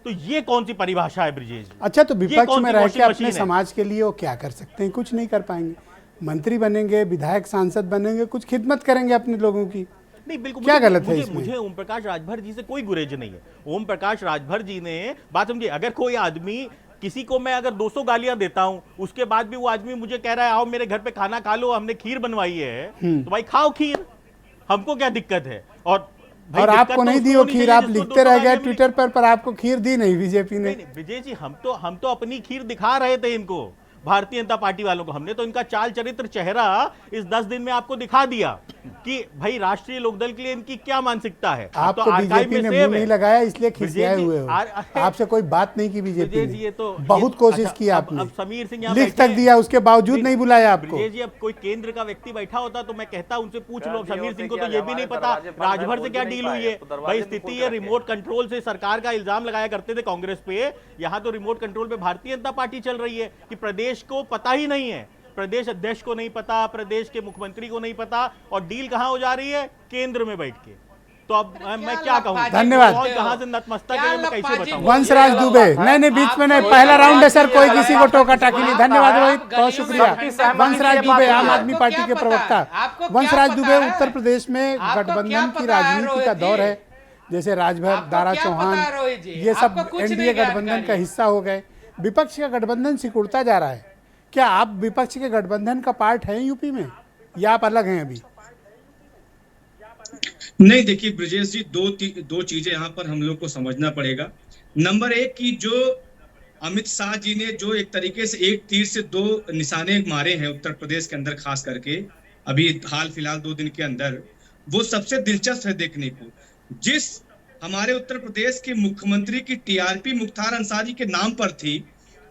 Speaker 6: तो ये कौन सी परिभाषा है ब्रिजेश?
Speaker 1: अच्छा, तो विपक्ष में रह के अपने समाज के लिए वो क्या कर सकते हैं? कुछ नहीं कर पाएंगे। मंत्री बनेंगे, विधायक सांसद बनेंगे, कुछ खिदमत करेंगे अपने लोगों की।
Speaker 6: नहीं बिल्कुल,
Speaker 1: क्या गलत है इसमें?
Speaker 6: मुझे ओम प्रकाश राजभर जी से कोई गुरेज नहीं है। ओम प्रकाश राजभर जी ने बात समझिए, अगर कोई आदमी, किसी को मैं अगर 200 गालियां देता हूं, उसके बाद भी वो आदमी मुझे कह रहा है आओ मेरे घर पे खाना खा लो, हमने खीर बनवाई है, तो भाई खाओ खीर, हमको क्या दिक्कत है। और
Speaker 9: भाई
Speaker 1: और
Speaker 9: दिक्कत
Speaker 1: आपको
Speaker 9: तो
Speaker 1: नहीं
Speaker 9: उसको
Speaker 1: दी वो
Speaker 9: होनी
Speaker 1: खीर,
Speaker 9: चाहिए
Speaker 1: आप
Speaker 9: जिसको
Speaker 1: लिखते रह
Speaker 9: 200
Speaker 1: गए
Speaker 9: में-
Speaker 1: ट्विटर पर आपको खीर दी नहीं बीजेपी ने।
Speaker 9: नहीं, विजय जी हम तो अपनी खीर दिखा रहे थे इनको, भारतीय जनता पार्टी वालों को। हमने तो इनका चाल चरित्र चेहरा इस 10 दिन में आपको दिखा दिया कि भाई राष्ट्रीय लोकदल के लिए इनकी क्या मानसिकता है। अब
Speaker 1: आपको
Speaker 9: तो आर्काइव
Speaker 1: बीजेपी
Speaker 9: में
Speaker 1: ने
Speaker 9: सेव
Speaker 1: मुंह नहीं
Speaker 9: है।
Speaker 1: लगाया इसलिए खिसियाए
Speaker 9: विजय जी,
Speaker 1: हुए हो।
Speaker 9: अरे-
Speaker 1: आपसे कोई बात नहीं की बीजेपी
Speaker 9: विजय जी, ये
Speaker 1: ने,
Speaker 9: तो
Speaker 1: बहुत कोशिश
Speaker 9: अच्छा,
Speaker 1: की
Speaker 9: अब
Speaker 1: आपने,
Speaker 9: समीर सिंह यहाँ
Speaker 1: लिख
Speaker 9: बैठे
Speaker 1: तक
Speaker 9: हैं।
Speaker 1: दिया, उसके बावजूद नहीं बुलाया आपको।
Speaker 9: विजय जी, अब कोई केंद्र का व्यक्ति बैठा होता तो मैं कहता उनसे पूछ लो।
Speaker 6: दिए
Speaker 9: समीर
Speaker 6: होते
Speaker 9: सिंह को
Speaker 6: कि
Speaker 9: तो
Speaker 6: आज
Speaker 9: ये भी नहीं
Speaker 6: हमारे
Speaker 9: पता
Speaker 6: दरवाजे बंद हैं,
Speaker 9: राजभर से
Speaker 6: बोल
Speaker 9: क्या
Speaker 6: भी नहीं
Speaker 9: डील हुई
Speaker 6: पाए,
Speaker 9: है।
Speaker 6: तो दरवाजे
Speaker 9: भाई
Speaker 6: भी खोल
Speaker 9: स्थिति
Speaker 6: के
Speaker 9: है
Speaker 6: रखे।
Speaker 9: रिमोट कंट्रोल से सरकार का इल्जाम लगाया करते थे कांग्रेस पे, यहाँ तो रिमोट कंट्रोल पे भारतीय जनता पार्टी चल रही है कि प्रदेश को पता ही नहीं है, प्रदेश अध्यक्ष को नहीं पता, प्रदेश के मुख्यमंत्री को नहीं पता, और डील कहां हो जा रही है, केंद्र में बैठ के। तो अब मैं क्या कहूं,
Speaker 1: धन्यवाद।
Speaker 9: कौन कहां से नतमस्तक है मैं कैसे बताऊं।
Speaker 1: वंशराज दुबे, नहीं बीच में नहीं, पहला राउंड है सर, कोई किसी को टोका टाकी नहीं। धन्यवाद रोहित, बहुत शुक्रिया। वंशराज दुबे, आम आदमी पार्टी के प्रवक्ता। वंशराज दुबे, उत्तर प्रदेश में गठबंधन की राजनीति का दौर है, जैसे राजभर, दारा चौहान, ये सब एनडीए गठबंधन का हिस्सा हो गए। विपक्ष का गठबंधन सिकुड़ता जा रहा है। क्या आप विपक्ष के गठबंधन का पार्ट हैं यूपी में, या आप अलग हैं अभी?
Speaker 10: नहीं, देखिए ब्रजेश जी, दो चीजें यहाँ पर हम लोग को समझना पड़ेगा। नंबर एक कि जो अमित शाह जी ने जो एक तरीके से एक तीर से दो निशाने मारे हैं उत्तर प्रदेश के अंदर, खास करके अभी हाल फिलहाल 2 दिन के अंदर, वो सबसे दिलचस्प है देखने को। जिस हमारे उत्तर प्रदेश के मुख्यमंत्री की टीआरपी मुख्तार अंसारी के नाम पर थी,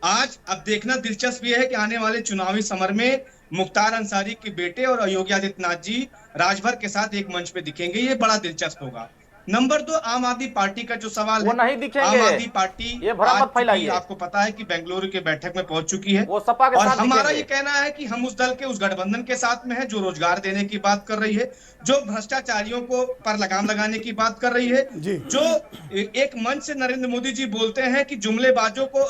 Speaker 10: आज अब देखना दिलचस्प ये है कि आने वाले चुनावी समर में मुख्तार अंसारी के बेटे और योगी आदित्यनाथ जी राजभर के साथ एक मंच पे दिखेंगे। ये बड़ा दिलचस्प होगा। नंबर 2, आम आदमी पार्टी का जो सवाल
Speaker 6: वो
Speaker 10: है,
Speaker 6: नहीं दिखेंगे।
Speaker 10: आम आदमी पार्टी
Speaker 6: ये भ्रम मत फैलाइए।
Speaker 10: आपको पता है कि बेंगलुरु के बैठक में पहुंच चुकी है,
Speaker 6: वो सपा के
Speaker 10: और
Speaker 6: साथ
Speaker 10: हमारा
Speaker 6: दिखेंगे।
Speaker 10: ये कहना है कि हम उस दल के, उस गठबंधन के साथ में है जो रोजगार देने की बात कर रही है, जो भ्रष्टाचारियों को पर लगाम लगाने की बात कर रही है, जो एक मंच से नरेंद्र मोदी जी बोलते हैं कि जुमलेबाजों को,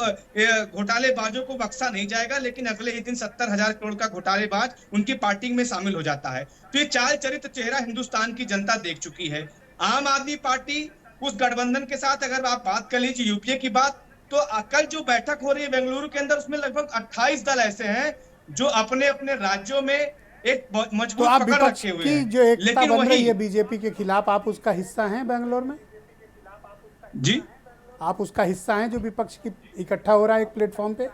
Speaker 10: घोटालेबाजों को बख्शा नहीं जाएगा, लेकिन अगले ही दिन 70,000 करोड़ का घोटालेबाज उनकी पार्टी में शामिल हो जाता है। तो ये चाल चरित्र चेहरा हिंदुस्तान की जनता देख चुकी है। आम आदमी पार्टी उस गठबंधन के साथ, अगर आप बात कर लीजिए यूपीए की बात, तो कल जो बैठक हो रही है बेंगलुरु के अंदर, उसमें लगभग 28 दल ऐसे हैं जो अपने अपने राज्यों में एक मजबूत
Speaker 1: तो आप
Speaker 10: पकड़
Speaker 1: विपक्ष
Speaker 10: रखे हुए
Speaker 1: की
Speaker 10: हैं।
Speaker 1: जो एकता
Speaker 10: लेकिन
Speaker 1: बन रही
Speaker 10: वही
Speaker 1: है बीजेपी के खिलाफ, आप उसका हिस्सा हैं बेंगलोर में?
Speaker 10: जी,
Speaker 1: आप उसका हिस्सा हैं जो विपक्ष की इकट्ठा हो रहा है एक प्लेटफॉर्म पे?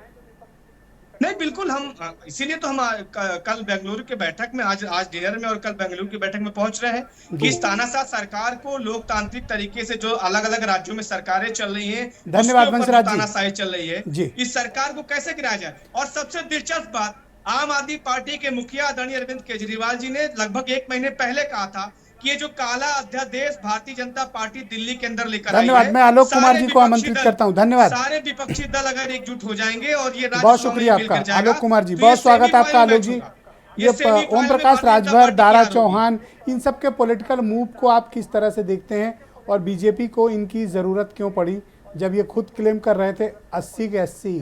Speaker 10: नहीं, बिल्कुल हम इसीलिए तो हम कल बेंगलुरु के बैठक में, आज डिनर में और कल बेंगलुरु की बैठक में पहुंच रहे हैं कि इस तानाशाह सरकार को लोकतांत्रिक तरीके से जो अलग अलग राज्यों में सरकारें चल रही हैं,
Speaker 1: धन्यवाद
Speaker 10: उसके ऊपर
Speaker 1: वंशराज जी।
Speaker 10: तानाशाही चल रही है
Speaker 1: जी।
Speaker 10: इस सरकार को कैसे गिराया जाए। और सबसे दिलचस्प बात, आम आदमी पार्टी के मुखिया आदरणीय अरविंद केजरीवाल जी ने लगभग 1 महीने पहले कहा था कि ये जो काला अध्यादेश भारतीय जनता पार्टी दिल्ली के अंदर लेकर आई है,
Speaker 1: धन्यवाद। मैं आलोक कुमार जी को
Speaker 10: सारे
Speaker 1: आमंत्रित
Speaker 10: विपक्षी
Speaker 1: करता हूं। धन्यवाद।
Speaker 10: सारे विपक्षी दल अगर एकजुट हो जाएंगे और ये राज्य
Speaker 1: बहुत शुक्रिया आपका आलोक कुमार जी,
Speaker 10: तो
Speaker 1: बहुत स्वागत है आपका आलोक जी। ये ओम प्रकाश राजभर, दारा चौहान, इन सब के पॉलिटिकल मूव को आप किस तरह से देखते हैं, और बीजेपी को इनकी जरूरत क्यों पड़ी जब ये खुद क्लेम कर रहे थे 80 के 80?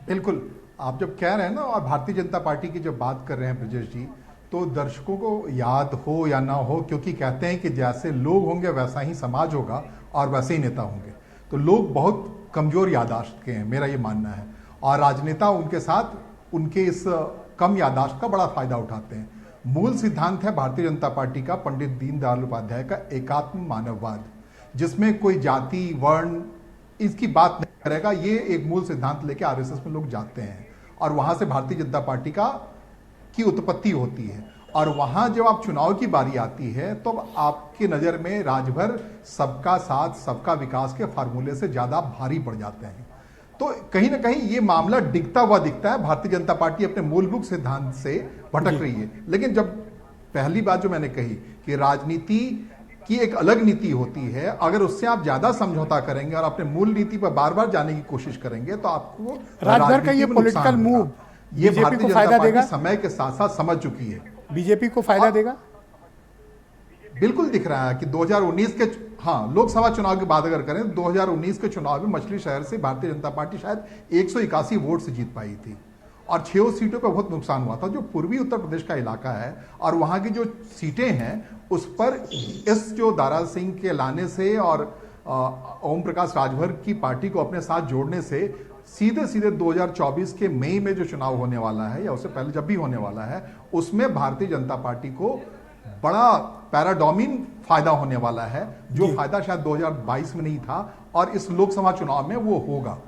Speaker 11: बिल्कुल, आप जब कह रहे हैं ना, और भारतीय जनता पार्टी की जब बात कर रहे हैं ब्रजेश जी, तो दर्शकों को याद हो या ना हो, क्योंकि कहते हैं कि जैसे लोग होंगे वैसा ही समाज होगा और वैसे ही नेता होंगे। तो लोग बहुत कमजोर याददाश्त के हैं, मेरा ये मानना है, और राजनेता उनके साथ उनके इस कम याददाश्त का बड़ा फायदा उठाते हैं। मूल सिद्धांत है भारतीय जनता पार्टी का पंडित दीनदयाल उपाध्याय का एकात्म मानववाद, जिसमें कोई जाति वर्ण इसकी बात नहीं करेगा। ये एक मूल सिद्धांत लेके आरएसएस में लोग जाते हैं, और वहां से भारतीय जनता पार्टी की उत्पत्ति होती है। और वहां जब आप चुनाव की बारी आती है तो आपकी नजर में राजभर, सबका साथ सबका विकास के फार्मूले से ज्यादा भारी पड़ जाते हैं। तो कहीं ना कहीं ये मामला डिगता हुआ दिखता है। भारतीय जनता पार्टी अपने मूलभूत सिद्धांत से भटक रही है। लेकिन जब पहली बात जो मैंने कही कि राजनीति की एक अलग नीति होती है, अगर उससे आप ज्यादा समझौता करेंगे और अपने मूल नीति पर बार बार जाने की कोशिश करेंगे तो आपको
Speaker 1: राजभर का ये पॉलिटिकल मूव
Speaker 11: ये
Speaker 1: बीजेपी
Speaker 11: भारतीय
Speaker 1: को
Speaker 11: जनता
Speaker 1: फायदा
Speaker 11: पार्टी
Speaker 1: देगा,
Speaker 11: समय के साथ साथ समझ चुकी है।
Speaker 1: बीजेपी को फायदा देगा,
Speaker 11: बिल्कुल दिख रहा है कि 2019 के लोकसभा चुनाव की बात अगर करें, 2019 के चुनाव में मछली शहर से भारतीय जनता पार्टी शायद 181 वोट से जीत पाई थी, और 6 सीटों पर बहुत नुकसान हुआ था। जो पूर्वी उत्तर प्रदेश का इलाका है और वहां की जो सीटें हैं उस पर इस जो दारा सिंह के लाने से और ओम प्रकाश राजभर की पार्टी को अपने साथ जोड़ने से सीधे सीधे 2024 के मई में जो चुनाव होने वाला है या उससे पहले जब भी होने वाला है, उसमें भारतीय जनता पार्टी को बड़ा पैराडोमिन फायदा होने वाला है, जो फायदा शायद 2022 में नहीं था और इस लोकसभा चुनाव में वो होगा,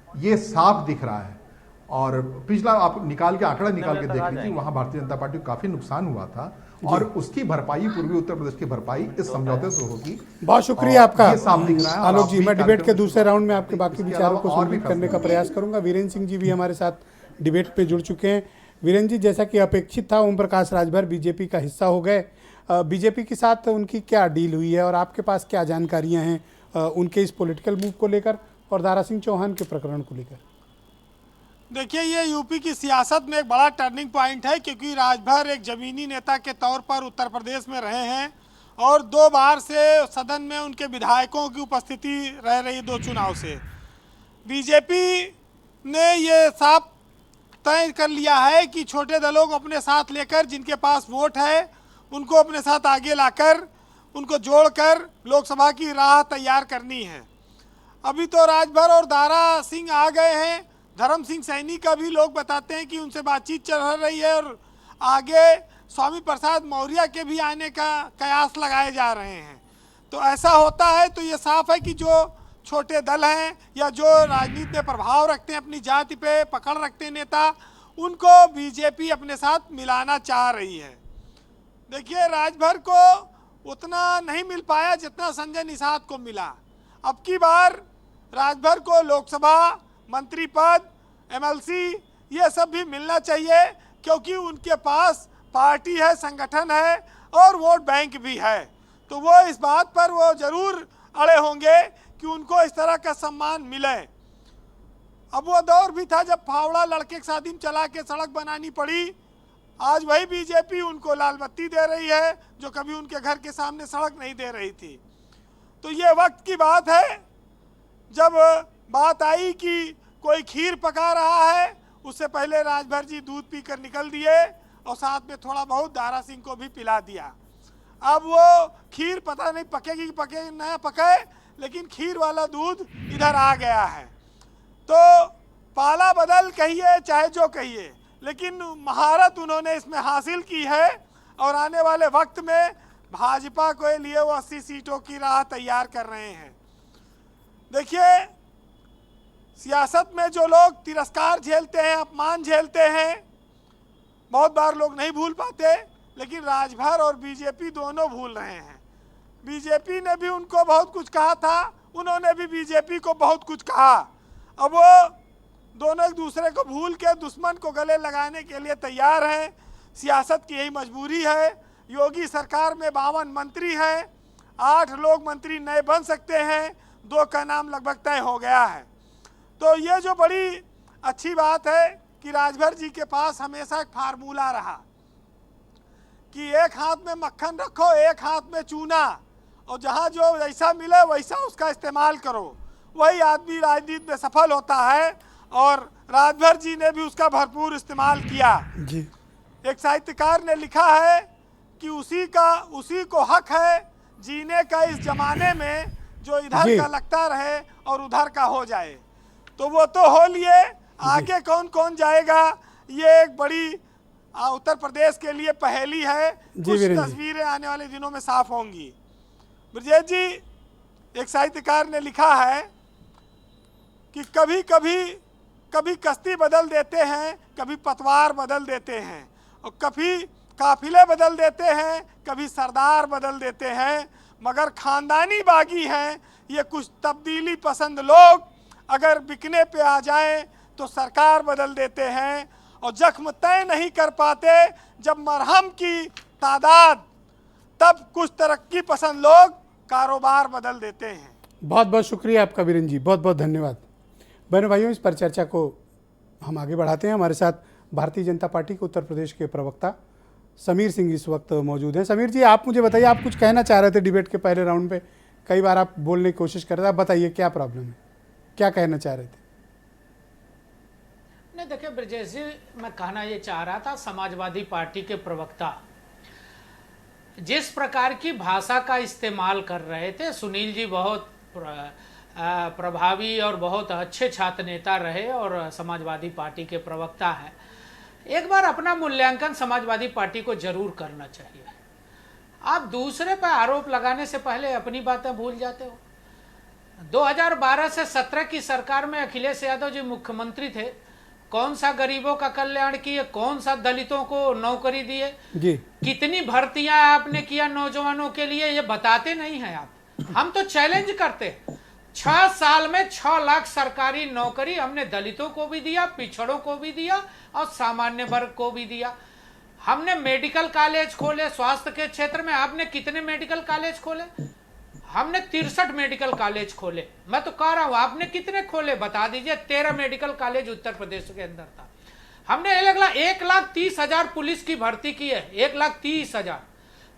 Speaker 11: ये साफ दिख रहा है। और पिछला आप निकाल के आंकड़ा निकाल के देख लीजिए, वहां भारतीय जनता पार्टी को काफी नुकसान हुआ था और उसकी भरपाई, पूर्वी उत्तर प्रदेश की भरपाई इस समझौते से होगी।
Speaker 1: बहुत शुक्रिया आपका
Speaker 11: ये साफ दिख रहा है।
Speaker 1: आलोक जी। मैं डिबेट के दूसरे राउंड में आपके बाकी
Speaker 11: इसके
Speaker 1: विचारों को
Speaker 11: अलावा और भी
Speaker 1: सुनिश्चित करने का
Speaker 11: फैसले
Speaker 1: प्रयास करूंगा। वीरेंद्र सिंह जी भी हमारे साथ डिबेट पे जुड़ चुके हैं। वीरेंद्र जी, जैसा कि अपेक्षित था, ओम प्रकाश राजभर बीजेपी का हिस्सा हो गए। बीजेपी के साथ उनकी क्या डील हुई है और आपके पास क्या जानकारियां हैं उनके इस पॉलिटिकल मूव को लेकर और दारा सिंह चौहान के प्रकरण को लेकर?
Speaker 12: देखिए, ये यूपी की सियासत में एक बड़ा टर्निंग पॉइंट है, क्योंकि राजभर एक ज़मीनी नेता के तौर पर उत्तर प्रदेश में रहे हैं और 2 बार से सदन में उनके विधायकों की उपस्थिति रह रही 2 चुनाव से। बीजेपी ने ये साफ तय कर लिया है कि छोटे दलों को अपने साथ लेकर, जिनके पास वोट है उनको अपने साथ आगे लाकर, उनको जोड़कर लोकसभा की राह तैयार करनी है। अभी तो राजभर और दारा सिंह आ गए हैं। धर्म सिंह सैनी का भी लोग बताते हैं कि उनसे बातचीत चल रही है और आगे स्वामी प्रसाद मौर्य के भी आने का कयास लगाए जा रहे हैं। तो ऐसा होता है तो ये साफ है कि जो छोटे दल हैं या जो राजनीति में प्रभाव रखते हैं, अपनी जाति पे पकड़ रखते हैं नेता, उनको बीजेपी अपने साथ मिलाना चाह रही है। देखिए, राजभर को उतना नहीं मिल पाया जितना संजय निषाद को मिला। अब की बार राजभर को लोकसभा मंत्री पद, एमएलसी, ये सब भी मिलना चाहिए, क्योंकि उनके पास पार्टी है, संगठन है और वोट बैंक भी है। तो वो इस बात पर वो जरूर अड़े होंगे कि उनको इस तरह का सम्मान मिले। अब वो दौर भी था जब फावड़ा लड़के की शादी में चला के सड़क बनानी पड़ी। आज वही बीजेपी उनको लाल बत्ती दे रही है, जो कभी उनके घर के सामने सड़क नहीं दे रही थी। तो ये वक्त की बात है जब बात आई कि कोई खीर पका रहा है, उससे पहले राजभर जी दूध पीकर निकल दिए और साथ में थोड़ा बहुत दारा सिंह को भी पिला दिया। अब वो खीर पता नहीं पकेगी कि पके न पके, लेकिन खीर वाला दूध इधर आ गया है। तो पाला बदल कहिए चाहे जो कहिए, लेकिन महारत उन्होंने इसमें हासिल की है और आने वाले वक्त में भाजपा के लिए वो 80 सीटों की राह तैयार कर रहे हैं। देखिए, सियासत में जो लोग तिरस्कार झेलते हैं, अपमान झेलते हैं, बहुत बार लोग नहीं भूल पाते, लेकिन राजभर और बीजेपी दोनों भूल रहे हैं। बीजेपी ने भी उनको बहुत कुछ कहा था, उन्होंने भी बीजेपी को बहुत कुछ कहा। अब वो दोनों एक दूसरे को भूल के दुश्मन को गले लगाने के लिए तैयार हैं। सियासत की यही मजबूरी है। योगी सरकार में 52 मंत्री हैं, 8 लोग मंत्री नए बन सकते हैं, 2 का नाम लगभग तय हो गया है। तो ये जो बड़ी अच्छी बात है कि राजभर जी के पास हमेशा एक फार्मूला रहा कि एक हाथ में मक्खन रखो, एक हाथ में चूना, और जहाँ जो जैसा मिले वैसा उसका इस्तेमाल करो। वही आदमी राजनीति में सफल होता है और राजभर जी ने भी उसका भरपूर इस्तेमाल किया
Speaker 1: जी।
Speaker 12: एक साहित्यकार ने लिखा है कि उसी को हक है जीने का इस जमाने में जो इधर का लगता रहे और उधर का हो जाए। तो वो तो हो लिए, आगे कौन कौन जाएगा ये एक बड़ी उत्तर प्रदेश के लिए पहेली है। कुछ तस्वीरें आने वाले दिनों में साफ होंगी। ब्रजेश जी, एक साहित्यकार ने लिखा है कि कभी कश्ती बदल देते हैं, कभी पतवार बदल देते हैं, और कभी काफिले बदल देते हैं, कभी सरदार बदल देते हैं, मगर खानदानी बागी हैं ये कुछ तब्दीली पसंद लोग। अगर बिकने पे आ जाएं तो सरकार बदल देते हैं, और जख्म तय नहीं कर पाते जब मरहम की तादाद, तब कुछ तरक्की पसंद लोग कारोबार बदल देते हैं।
Speaker 1: बहुत बहुत शुक्रिया आपका वीरेंद्र जी, बहुत बहुत धन्यवाद। बहनों भाइयों, इस पर चर्चा को हम आगे बढ़ाते हैं। हमारे साथ भारतीय जनता पार्टी के उत्तर प्रदेश के प्रवक्ता समीर सिंह इस वक्त मौजूद हैं। समीर जी, आप मुझे बताइए, आप कुछ कहना चाह रहे थे डिबेट के पहले राउंड पे, कई बार आप बोलने की कोशिश कर रहे थे, आप बताइए क्या प्रॉब्लम है, क्या कहना चाह रहे थे?
Speaker 7: नहीं, देखिए ब्रजेश जी, मैं कहना ये चाह रहा था, समाजवादी पार्टी के प्रवक्ता जिस प्रकार की भाषा का इस्तेमाल कर रहे थे, सुनील जी बहुत प्रभावी और बहुत अच्छे छात्र नेता रहे और समाजवादी पार्टी के प्रवक्ता हैं, एक बार अपना मूल्यांकन समाजवादी पार्टी को जरूर करना चाहिए। आप दूसरे पर आरोप लगाने से पहले अपनी बातें भूल जाते हो। 2012 से 17 की सरकार में अखिलेश यादव जी मुख्यमंत्री थे, कौन सा गरीबों का कल्याण किए, कौन सा दलितों को नौकरी दिए
Speaker 1: जी,
Speaker 7: कितनी भर्तियां आपने किया नौजवानों के लिए, ये बताते नहीं हैं आप। हम तो चैलेंज करते हैं, 6 साल में 6 लाख सरकारी नौकरी हमने दलितों को भी दिया, पिछड़ों को भी दिया और सामान्य वर्ग को भी दिया। हमने मेडिकल कॉलेज खोले स्वास्थ्य के क्षेत्र में। आपने कितने मेडिकल कॉलेज खोले? हमने 63 मेडिकल कॉलेज खोले। मैं तो कह रहा हूं आपने कितने खोले बता दीजिए। 13 मेडिकल कॉलेज उत्तर प्रदेश के अंदर था। हमने 1,30,000 पुलिस की भर्ती की है, 1,30,000।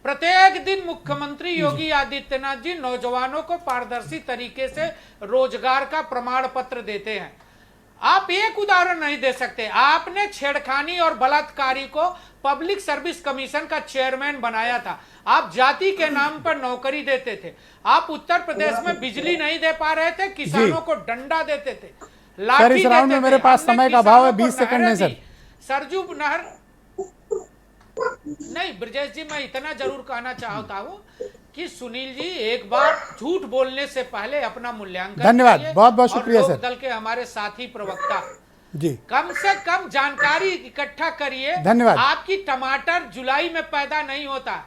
Speaker 7: प्रत्येक दिन मुख्यमंत्री योगी आदित्यनाथ जी नौजवानों को पारदर्शी तरीके से रोजगार का प्रमाण पत्र देते हैं। आप एक उदाहरण नहीं दे सकते। आपने छेड़खानी और बलात्कारी को पब्लिक सर्विस कमीशन का चेयरमैन बनाया था। आप जाति के नाम पर नौकरी देते थे। आप उत्तर प्रदेश में बिजली नहीं दे पा रहे थे, किसानों को डंडा देते थे,
Speaker 1: सर इस राउंड में मेरे पास समय का अभाव है, 20 सेकंड में सर।
Speaker 7: सरजू नहर नहीं, ब्रजेश जी मैं इतना जरूर कहना चाहता हूँ कि सुनील जी एक बार झूठ बोलने से पहले अपना मूल्यांकन
Speaker 1: धन्यवाद, बहुत बहुत
Speaker 7: और
Speaker 1: शुक्रिया
Speaker 7: लोक
Speaker 1: सर।
Speaker 7: दल के हमारे साथी प्रवक्ता
Speaker 1: जी,
Speaker 7: कम से कम जानकारी इकट्ठा करिए।
Speaker 1: धन्यवाद।
Speaker 7: आपकी टमाटर जुलाई में पैदा नहीं होता,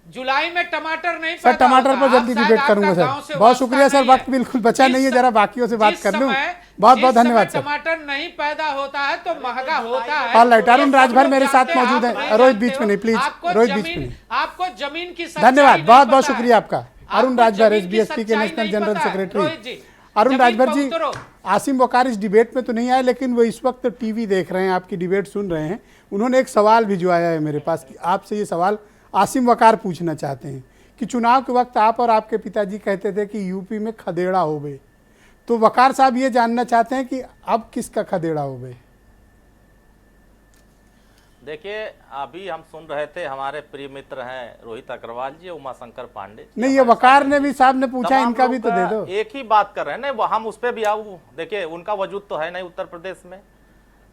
Speaker 7: जुलाई में टमाटर नहीं
Speaker 1: सर
Speaker 7: पैदा
Speaker 1: टमाटर
Speaker 7: होता।
Speaker 1: पर जल्दी
Speaker 7: आप शायद
Speaker 1: डिबेट करूंगा
Speaker 7: आपका गांव
Speaker 1: सर।
Speaker 7: से
Speaker 1: बहुत शुक्रिया
Speaker 7: वास्ता
Speaker 1: सर,
Speaker 7: नहीं
Speaker 1: वक्त
Speaker 7: है।
Speaker 1: बिल्कुल बचा नहीं है, जरा बाकियों से बात
Speaker 7: जिस
Speaker 1: कर लूं।
Speaker 7: समय-
Speaker 1: बहुत
Speaker 7: जिस
Speaker 1: बहुत
Speaker 7: समय
Speaker 1: धन्यवाद सर।
Speaker 7: टमाटर नहीं पैदा होता है तो महंगा होता है।
Speaker 1: ऑल राइट, अरुण
Speaker 7: ये सब
Speaker 1: राजभर
Speaker 7: लोग
Speaker 1: मेरे साथ
Speaker 7: जानते हैं,
Speaker 1: मौजूद
Speaker 7: आप
Speaker 1: हैं।
Speaker 7: नहीं
Speaker 1: रोहित
Speaker 7: जानते
Speaker 1: बीच में
Speaker 7: हो।
Speaker 1: नहीं प्लीज,
Speaker 7: आपको
Speaker 1: रोहित बीच
Speaker 7: जमीन-
Speaker 1: में नहीं।
Speaker 7: आपको जमीन की सच्चाई
Speaker 1: धन्यवाद,
Speaker 7: नहीं
Speaker 1: बहुत बहुत
Speaker 7: पता है।
Speaker 1: शुक्रिया आपका। अरुण
Speaker 7: आपको
Speaker 1: राजभर
Speaker 7: जमीन की
Speaker 1: एसबीएसपी के
Speaker 7: सच्चाई
Speaker 1: नेशनल
Speaker 7: नहीं
Speaker 1: जनरल
Speaker 7: पता है।
Speaker 1: सेक्रेटरी।
Speaker 7: रोहित जी,
Speaker 1: अरुण
Speaker 7: जमीन
Speaker 1: राजभर
Speaker 7: पर
Speaker 1: जी,
Speaker 7: उतरो।
Speaker 1: आसिम वकार इस डिबेट में तो नहीं आए, लेकिन वो इस वक्त टीवी देख रहे हैं, आपकी डिबेट सुन रहे हैं। उन्होंने एक सवाल भिजवाया है मेरे पास कि आपसे ये सवाल आसिम वकार पूछना चाहते हैं कि चुनाव के वक्त आप और आपके पिताजी कहते थे कि यूपी में खदेड़ा हो गए, तो वकार साहब ये जानना चाहते हैं कि अब किसका खदेड़ा हो गए?
Speaker 6: देखिए अभी हम सुन रहे थे, हमारे प्रिय मित्र हैं रोहित अग्रवाल जी, उमाशंकर पांडे जी,
Speaker 1: नहीं, ये
Speaker 6: हमारे
Speaker 1: वकार
Speaker 6: साथ
Speaker 1: ने भी साहब ने पूछा,
Speaker 6: तमाम
Speaker 1: इनका भी
Speaker 6: लोग
Speaker 1: तो दे दो।
Speaker 6: एक ही बात कर रहे हैं। नहीं हम उस पर भी आओ। देखिए उनका वजूद तो है नहीं उत्तर प्रदेश में,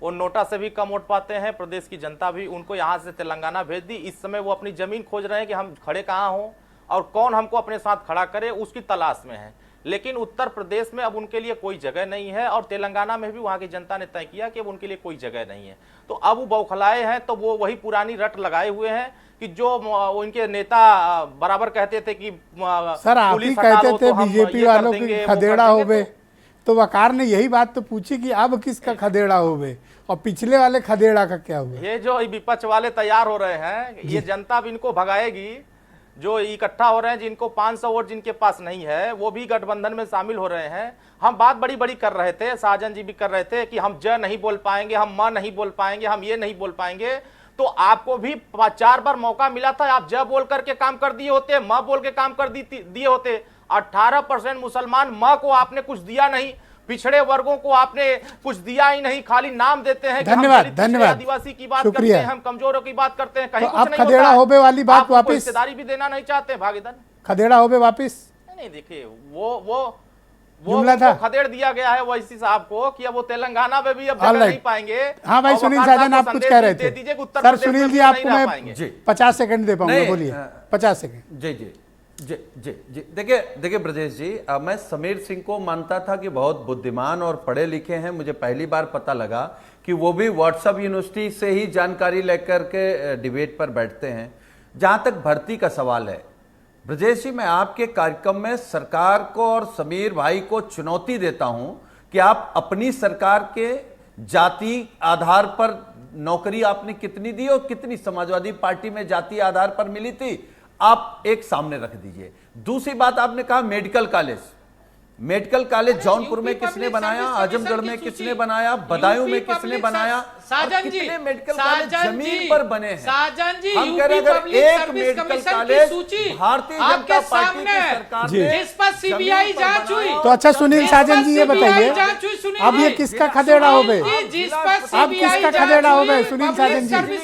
Speaker 6: वो नोटा से भी कम वोट पाते हैं। प्रदेश की जनता भी उनको यहाँ से तेलंगाना भेज दी। इस समय वो अपनी जमीन खोज रहे हैं कि हम खड़े कहाँ हों और कौन हमको अपने साथ खड़ा करे, उसकी तलाश में है। लेकिन उत्तर प्रदेश में अब उनके लिए कोई जगह नहीं है और तेलंगाना में भी वहाँ की जनता ने तय किया कि अब उनके लिए कोई जगह नहीं है। तो अब वो बौखलाए हैं, तो वो वही पुरानी रट लगाए हुए हैं कि जो उनके नेता बराबर कहते थे कि
Speaker 1: सर आप ही कहते थे बीजेपी वालों की खदेड़ा हो गए, तो वकार ने यही बात तो पूछी कि अब किसका खदेड़ा हो गए और पिछले वाले खदेड़ा का क्या हुआ?
Speaker 6: ये जो विपक्ष वाले तैयार हो रहे हैं, ये जनता भी इनको भगाएगी। जो इकट्ठा हो रहे हैं, जिनको 500 वोट जिनके पास नहीं है, वो भी गठबंधन में शामिल हो रहे हैं। हम बात बड़ी बड़ी कर रहे थे, शाहजहां जी भी कर रहे थे कि हम ज नहीं बोल पाएंगे, हम म नहीं बोल पाएंगे, हम ये नहीं बोल पाएंगे। तो आपको भी 4 बार मौका मिला था, आप ज बोल करके काम कर दिए होते, म बोल के काम कर दिए होते। 18% मुसलमान म को आपने कुछ दिया नहीं, पिछड़े वर्गों को आपने कुछ दिया ही नहीं, खाली नाम देते हैं कि हम
Speaker 1: धन्यवाद,
Speaker 6: दलित,
Speaker 1: धन्यवाद,
Speaker 6: आदिवासी की बात करते हैं, हम कमजोरों की बात करते हैं, कहीं
Speaker 1: तो
Speaker 6: कुछ
Speaker 1: अब
Speaker 6: नहीं
Speaker 1: खदेड़ा
Speaker 6: होता है।
Speaker 1: होबे वाली बात
Speaker 6: आप उनको
Speaker 1: वापस,
Speaker 6: हिस्सेदारी भी देना नहीं चाहते, भागीदार
Speaker 1: खदेड़ा होबे वापस
Speaker 6: नहीं। देखिए वो
Speaker 1: जुमला था,
Speaker 6: खदेड़ दिया गया है वैसी साहब को कि अब वो तेलंगाना में भी अब
Speaker 1: All
Speaker 6: जगह
Speaker 1: right.
Speaker 6: नहीं पाएंगे।
Speaker 1: हाँ भाई
Speaker 6: और
Speaker 1: सुनील
Speaker 6: वकार
Speaker 1: साजन,
Speaker 6: साहब
Speaker 1: आप
Speaker 6: को
Speaker 1: कुछ कह रहे
Speaker 6: संदेश दे दीजिए कि
Speaker 1: थे।
Speaker 6: उत्तर
Speaker 1: सर
Speaker 6: प्रदेश
Speaker 1: सुनील
Speaker 6: में
Speaker 1: जी
Speaker 6: वो
Speaker 1: आपको
Speaker 6: नहीं रह
Speaker 1: मैं
Speaker 6: पाएंगे।
Speaker 1: 50 सेकंड दे पाऊंगा,
Speaker 8: नहीं,
Speaker 1: बोलिए 50 सेकंड।
Speaker 8: जी जी जी जी जी देखिए ब्रजेश जी, मैं समीर सिंह को मानता था कि बहुत बुद्धिमान और पढ़े लिखे हैं। मुझे पहली बार पता लगा कि वो भी व्हाट्सएप यूनिवर्सिटी से ही जानकारी लेकर के डिबेट पर बैठते हैं। जहां तक भर्ती का सवाल है ब्रजेश जी, मैं आपके कार्यक्रम में सरकार को और समीर भाई को चुनौती देता हूं कि आप अपनी सरकार के जाति आधार पर नौकरी आपने कितनी दी और कितनी समाजवादी पार्टी में जाति आधार पर मिली थी, आप एक सामने रख दीजिए। दूसरी बात, आपने कहा मेडिकल कॉलेज जौनपुर में किसने बनाया, आजमगढ़ में किसने बनाया, बदायूं में किसने बनाया, कितने मेडिकल कॉलेज जमीन पर बने हैं। हम कह रहे हैं अगर एक medical college Bharatiya Janata party की सरकार
Speaker 7: जिस पर सीबीआई जांच हुई,
Speaker 1: तो अच्छा सुनील साजन जी ये बताइए, अब ये किसका खदेड़ा हो गए, अब किसका खदेड़ा हो गए सुनील साजन जी?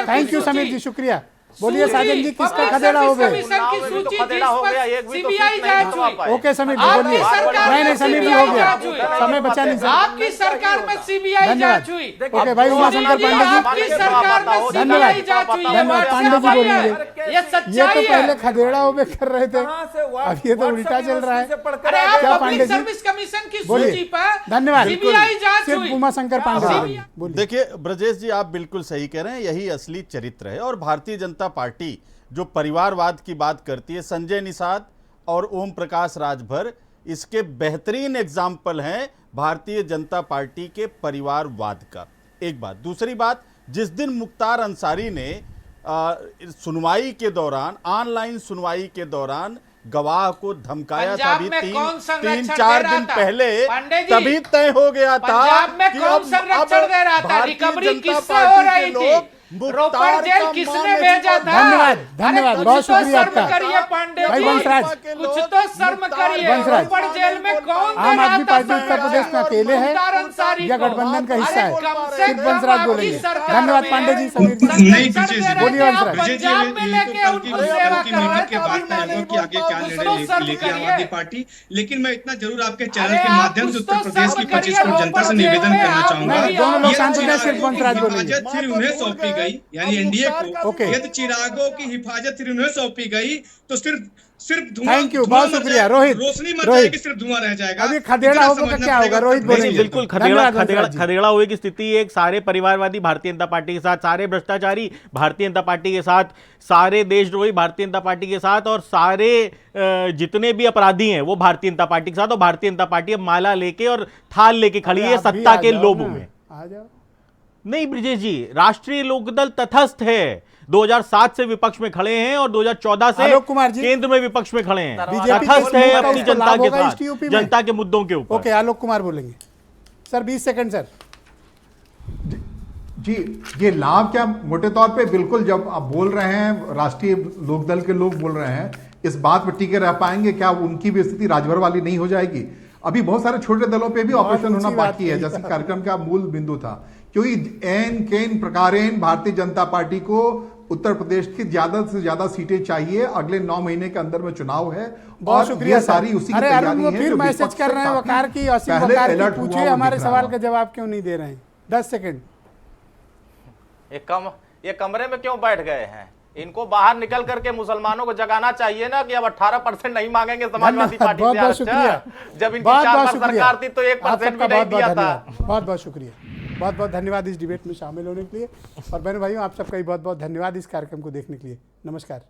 Speaker 1: थैंक यू समीर जी, शुक्रिया। बोलिए साजन जी, किसका खदेड़ा हो गए?
Speaker 7: कमीशन की सूची
Speaker 6: खदेड़ा हो गया, एक भी तो
Speaker 7: सीबीआई
Speaker 6: सीट नहीं
Speaker 7: जांच
Speaker 6: करवा
Speaker 7: हुई।
Speaker 6: पाए।
Speaker 1: ओके समीर जी
Speaker 7: आपकी
Speaker 1: बोलिए।
Speaker 7: सरकार
Speaker 1: नहीं
Speaker 7: में
Speaker 1: समीर जी
Speaker 7: CBI
Speaker 1: हो गया,
Speaker 7: जांच हुई।
Speaker 1: समय बचा नहीं सर।
Speaker 7: आपकी सरकार में सीबीआई जांच हुई।
Speaker 1: ओके भाई उमाशंकर पांडे जी,
Speaker 7: आपकी सरकार में
Speaker 1: धन्यवाद।
Speaker 7: सीबीआई जांच हुई है।
Speaker 1: धन्यवाद पांडे जी बोलेंगे।
Speaker 7: ये
Speaker 1: ये
Speaker 7: सच्चाई
Speaker 1: तो पहले
Speaker 7: है।
Speaker 1: खदेड़ा हो कर रहे थे, अब ये तो उल्टा चल रहा है।
Speaker 7: अरे आप
Speaker 1: क्या
Speaker 7: public
Speaker 1: Pandey ji?
Speaker 7: Service commission की
Speaker 1: बोलिए।
Speaker 7: सूची पर
Speaker 1: धन्यवाद।
Speaker 7: सीबीआई जांच
Speaker 1: सिर्फ
Speaker 7: हुई।
Speaker 1: उमाशंकर पांडे जी बोलिए।
Speaker 9: देखिए ब्रजेश जी, आप बिल्कुल सही कह रहे हैं, यही असली चरित्र है। और भारतीय जनता पार्टी जो परिवारवाद की बात करती है, संजय निषाद और ओम प्रकाश राजभर इसके बेहतरीन एग्जाम्पल हैं भारतीय जनता पार्टी के परिवारवाद का। एक बात। दूसरी बात, जिस दिन मुख्तार अंसारी ने सुनवाई के दौरान, ऑनलाइन सुनवाई के दौरान गवाह को धमकाया था,
Speaker 7: पंजाब
Speaker 9: भी
Speaker 7: में कौन
Speaker 9: तीन
Speaker 7: संरक्षण
Speaker 9: चार
Speaker 7: दे रहा
Speaker 9: दिन
Speaker 7: था?
Speaker 9: पहले
Speaker 7: पांडे जी,
Speaker 9: तभी तय हो गया था
Speaker 7: पंजाब में
Speaker 9: कि
Speaker 7: कौन
Speaker 9: अब
Speaker 7: संरक्षण दे रहा था?
Speaker 9: भारतीय
Speaker 7: रिकवरी
Speaker 9: जनता
Speaker 7: किससे
Speaker 9: पार्टी
Speaker 7: हो
Speaker 9: के
Speaker 7: रही थी?
Speaker 9: लोग
Speaker 7: रोपड़
Speaker 9: मुख्तार
Speaker 7: जेल
Speaker 9: का
Speaker 7: किसने
Speaker 9: मान
Speaker 7: भेजा
Speaker 9: नहीं
Speaker 7: था?
Speaker 1: धन्यवाद, धन्यवाद,
Speaker 7: अरे
Speaker 1: बहुत
Speaker 7: कुछ तो
Speaker 1: शुक्रिया
Speaker 7: शर्म
Speaker 1: आपका।
Speaker 7: करिए पांडे
Speaker 1: भाई
Speaker 7: जी।
Speaker 1: वंशराज,
Speaker 7: कुछ तो शर्म करिए।
Speaker 1: वंशराज,
Speaker 7: रोपड़ जेल में कौन दे
Speaker 1: आम
Speaker 7: रहा
Speaker 1: आदमी
Speaker 7: था
Speaker 1: पार्टी उत्तर प्रदेश में अकेले है
Speaker 7: मुख्तार अंसारी
Speaker 1: या
Speaker 7: को?
Speaker 1: गठबंधन का हिस्सा
Speaker 7: अरे
Speaker 1: है?
Speaker 7: कम से
Speaker 1: सिर्फ
Speaker 7: कम
Speaker 1: वंशराज
Speaker 7: आपकी
Speaker 1: बोलेंगे।
Speaker 7: सरकार
Speaker 1: धन्यवाद
Speaker 7: में
Speaker 1: पांडे जी, समीर जी
Speaker 10: नहीं,
Speaker 7: संरक्षण
Speaker 10: ब्रजेश
Speaker 7: दे
Speaker 10: जी,
Speaker 7: रहे
Speaker 1: बोलिए
Speaker 7: थे, आप
Speaker 1: वंशराज।
Speaker 7: पंजाब में लेके उनको सेवा कर रहे थे।
Speaker 10: बात है कि आगे क्या
Speaker 7: कुछ तो
Speaker 10: निर्णय
Speaker 7: शर्म
Speaker 10: लेगी आम
Speaker 7: करिए।
Speaker 10: आदमी पार्टी। लेकिन मैं इतना जरूर आपके चैनल
Speaker 7: अरे
Speaker 10: के
Speaker 7: आप
Speaker 10: माध्यम से
Speaker 7: कुछ
Speaker 10: उत्तर
Speaker 7: तो
Speaker 10: प्रदेश
Speaker 7: शर्म
Speaker 10: की 25
Speaker 7: करिए।
Speaker 10: करोड़ जनता से
Speaker 7: रोपड़
Speaker 10: निवेदन
Speaker 7: जेल में
Speaker 10: करना
Speaker 7: आप
Speaker 10: चाहूंगा।
Speaker 1: नहीं, दोनों लोग
Speaker 10: यदि
Speaker 1: शांत हो जाए, सिर्फ
Speaker 10: चिरागों की
Speaker 1: वंशराज बोलेंगे।
Speaker 10: हिफाजत फिर उन्हें सौंपी गई, यानी एनडीए को,
Speaker 1: ओके।
Speaker 10: यदि चिरागों की हिफाजत फिर उन्हें सौंपी गई तो सिर्फ धुआं,
Speaker 1: थैंक यू,
Speaker 10: धुआं
Speaker 1: बहुत
Speaker 10: मर
Speaker 1: शुक्रिया
Speaker 10: जाएगा,
Speaker 1: रोहित।
Speaker 10: रोशनी मर
Speaker 1: रोहित,
Speaker 10: जाएगी, सिर्फ धुआं रह जाएगा।
Speaker 1: अभी खदेड़ा
Speaker 10: इतना
Speaker 1: होगा
Speaker 10: समझना
Speaker 1: क्या होगा?
Speaker 10: पड़ेगा
Speaker 1: रोहित
Speaker 10: उत्तर प्रदेश
Speaker 1: बोलेंगे।
Speaker 10: की
Speaker 13: बिल्कुल
Speaker 10: जनता।
Speaker 1: धन्यवाद वंशराज जी।
Speaker 13: खदेड़ा हुए की स्थिति एक सारे परिवारवादी भारतीय जनता पार्टी के साथ, सारे भ्रष्टाचारी भारतीय जनता पार्टी के साथ, सारे देशद्रोही भारतीय जनता पार्टी के साथ और सारे जितने भी अपराधी हैं वो भारतीय जनता पार्टी के साथ। और भारतीय जनता पार्टी अब माला लेके और थाल लेके खड़ी है
Speaker 1: आप भी
Speaker 13: सत्ता
Speaker 1: आ
Speaker 13: के
Speaker 1: जाओ
Speaker 13: लोभ
Speaker 1: ना,
Speaker 13: में।
Speaker 1: आ जाओ।
Speaker 13: नहीं ब्रिजेश जी, राष्ट्रीय लोकदल तटस्थ है। 2007 से विपक्ष में खड़े हैं और 2014 से
Speaker 1: आलोक कुमार जी,
Speaker 13: केंद्र में विपक्ष में खड़े हैं।
Speaker 1: बीजेपी
Speaker 13: तटस्थ
Speaker 1: के
Speaker 13: है
Speaker 1: समूह का
Speaker 13: अपनी
Speaker 1: उसको
Speaker 13: जनता
Speaker 1: लाभ
Speaker 13: के
Speaker 1: होगा इस
Speaker 13: साथ,
Speaker 1: TUP में?
Speaker 13: जनता के मुद्दों के ऊपर।
Speaker 1: ओके, आलोक कुमार बोलेंगे सर। 20 second sir.
Speaker 11: जी, ये लाभ क्या, मोटे तौर पे बिल्कुल जब आप बोल रहे हैं, राष्ट्रीय लोकदल के लोग बोल रहे हैं, इस बात पर टिके रह पाएंगे क्या? उनकी भी स्थिति राजभर वाली नहीं हो जाएगी? अभी बहुत सारे छोटे दलों पे भी ऑपरेशन होना बाकी है, जैसे कार्यक्रम का मूल बिंदु था, क्योंकि एन केन प्रकारेण भारतीय जनता पार्टी को उत्तर प्रदेश की ज्यादा से ज्यादा सीटें चाहिए। अगले 9 महीने के अंदर में चुनाव है।
Speaker 1: बहुत
Speaker 11: और
Speaker 1: शुक्रिया
Speaker 11: ये
Speaker 1: सर।
Speaker 11: सारी उसी की
Speaker 1: अरे अरुण
Speaker 11: तैयारी
Speaker 1: वो
Speaker 11: है
Speaker 1: फिर
Speaker 11: जो
Speaker 1: मैसेज
Speaker 11: विपक्ष
Speaker 1: कर
Speaker 11: से
Speaker 1: रहे हैं
Speaker 11: काफी
Speaker 1: वकार की, असीम
Speaker 11: पहले
Speaker 1: वकार
Speaker 11: alert
Speaker 1: की,
Speaker 11: हुआ
Speaker 1: पूछिए
Speaker 11: वो
Speaker 1: हमारे
Speaker 11: दिख रहा
Speaker 1: सवाल
Speaker 11: है।
Speaker 1: का जवाब क्यों नहीं दे रहे हैं? 10 सेकंड।
Speaker 6: ये कमरे में क्यों बैठ गए हैं? इनको बाहर निकल करके मुसलमानों को जगाना चाहिए ना कि अब 18% नहीं मांगेंगे समाजवादी पार्टी
Speaker 1: बहुत
Speaker 6: से
Speaker 1: बहुत शुक्रिया।
Speaker 6: आरक्षण। जब इनकी
Speaker 1: बहुत
Speaker 6: 4
Speaker 1: बहुत
Speaker 6: बार
Speaker 1: शुक्रिया।
Speaker 6: सरकार थी तो 1% भी नहीं दिया था।
Speaker 1: बहुत बहुत शुक्रिया, बहुत बहुत धन्यवाद इस डिबेट में शामिल होने के लिए। और बहनों भाइयों, आप सबका भी बहुत बहुत धन्यवाद इस कार्यक्रम को देखने के लिए। नमस्कार।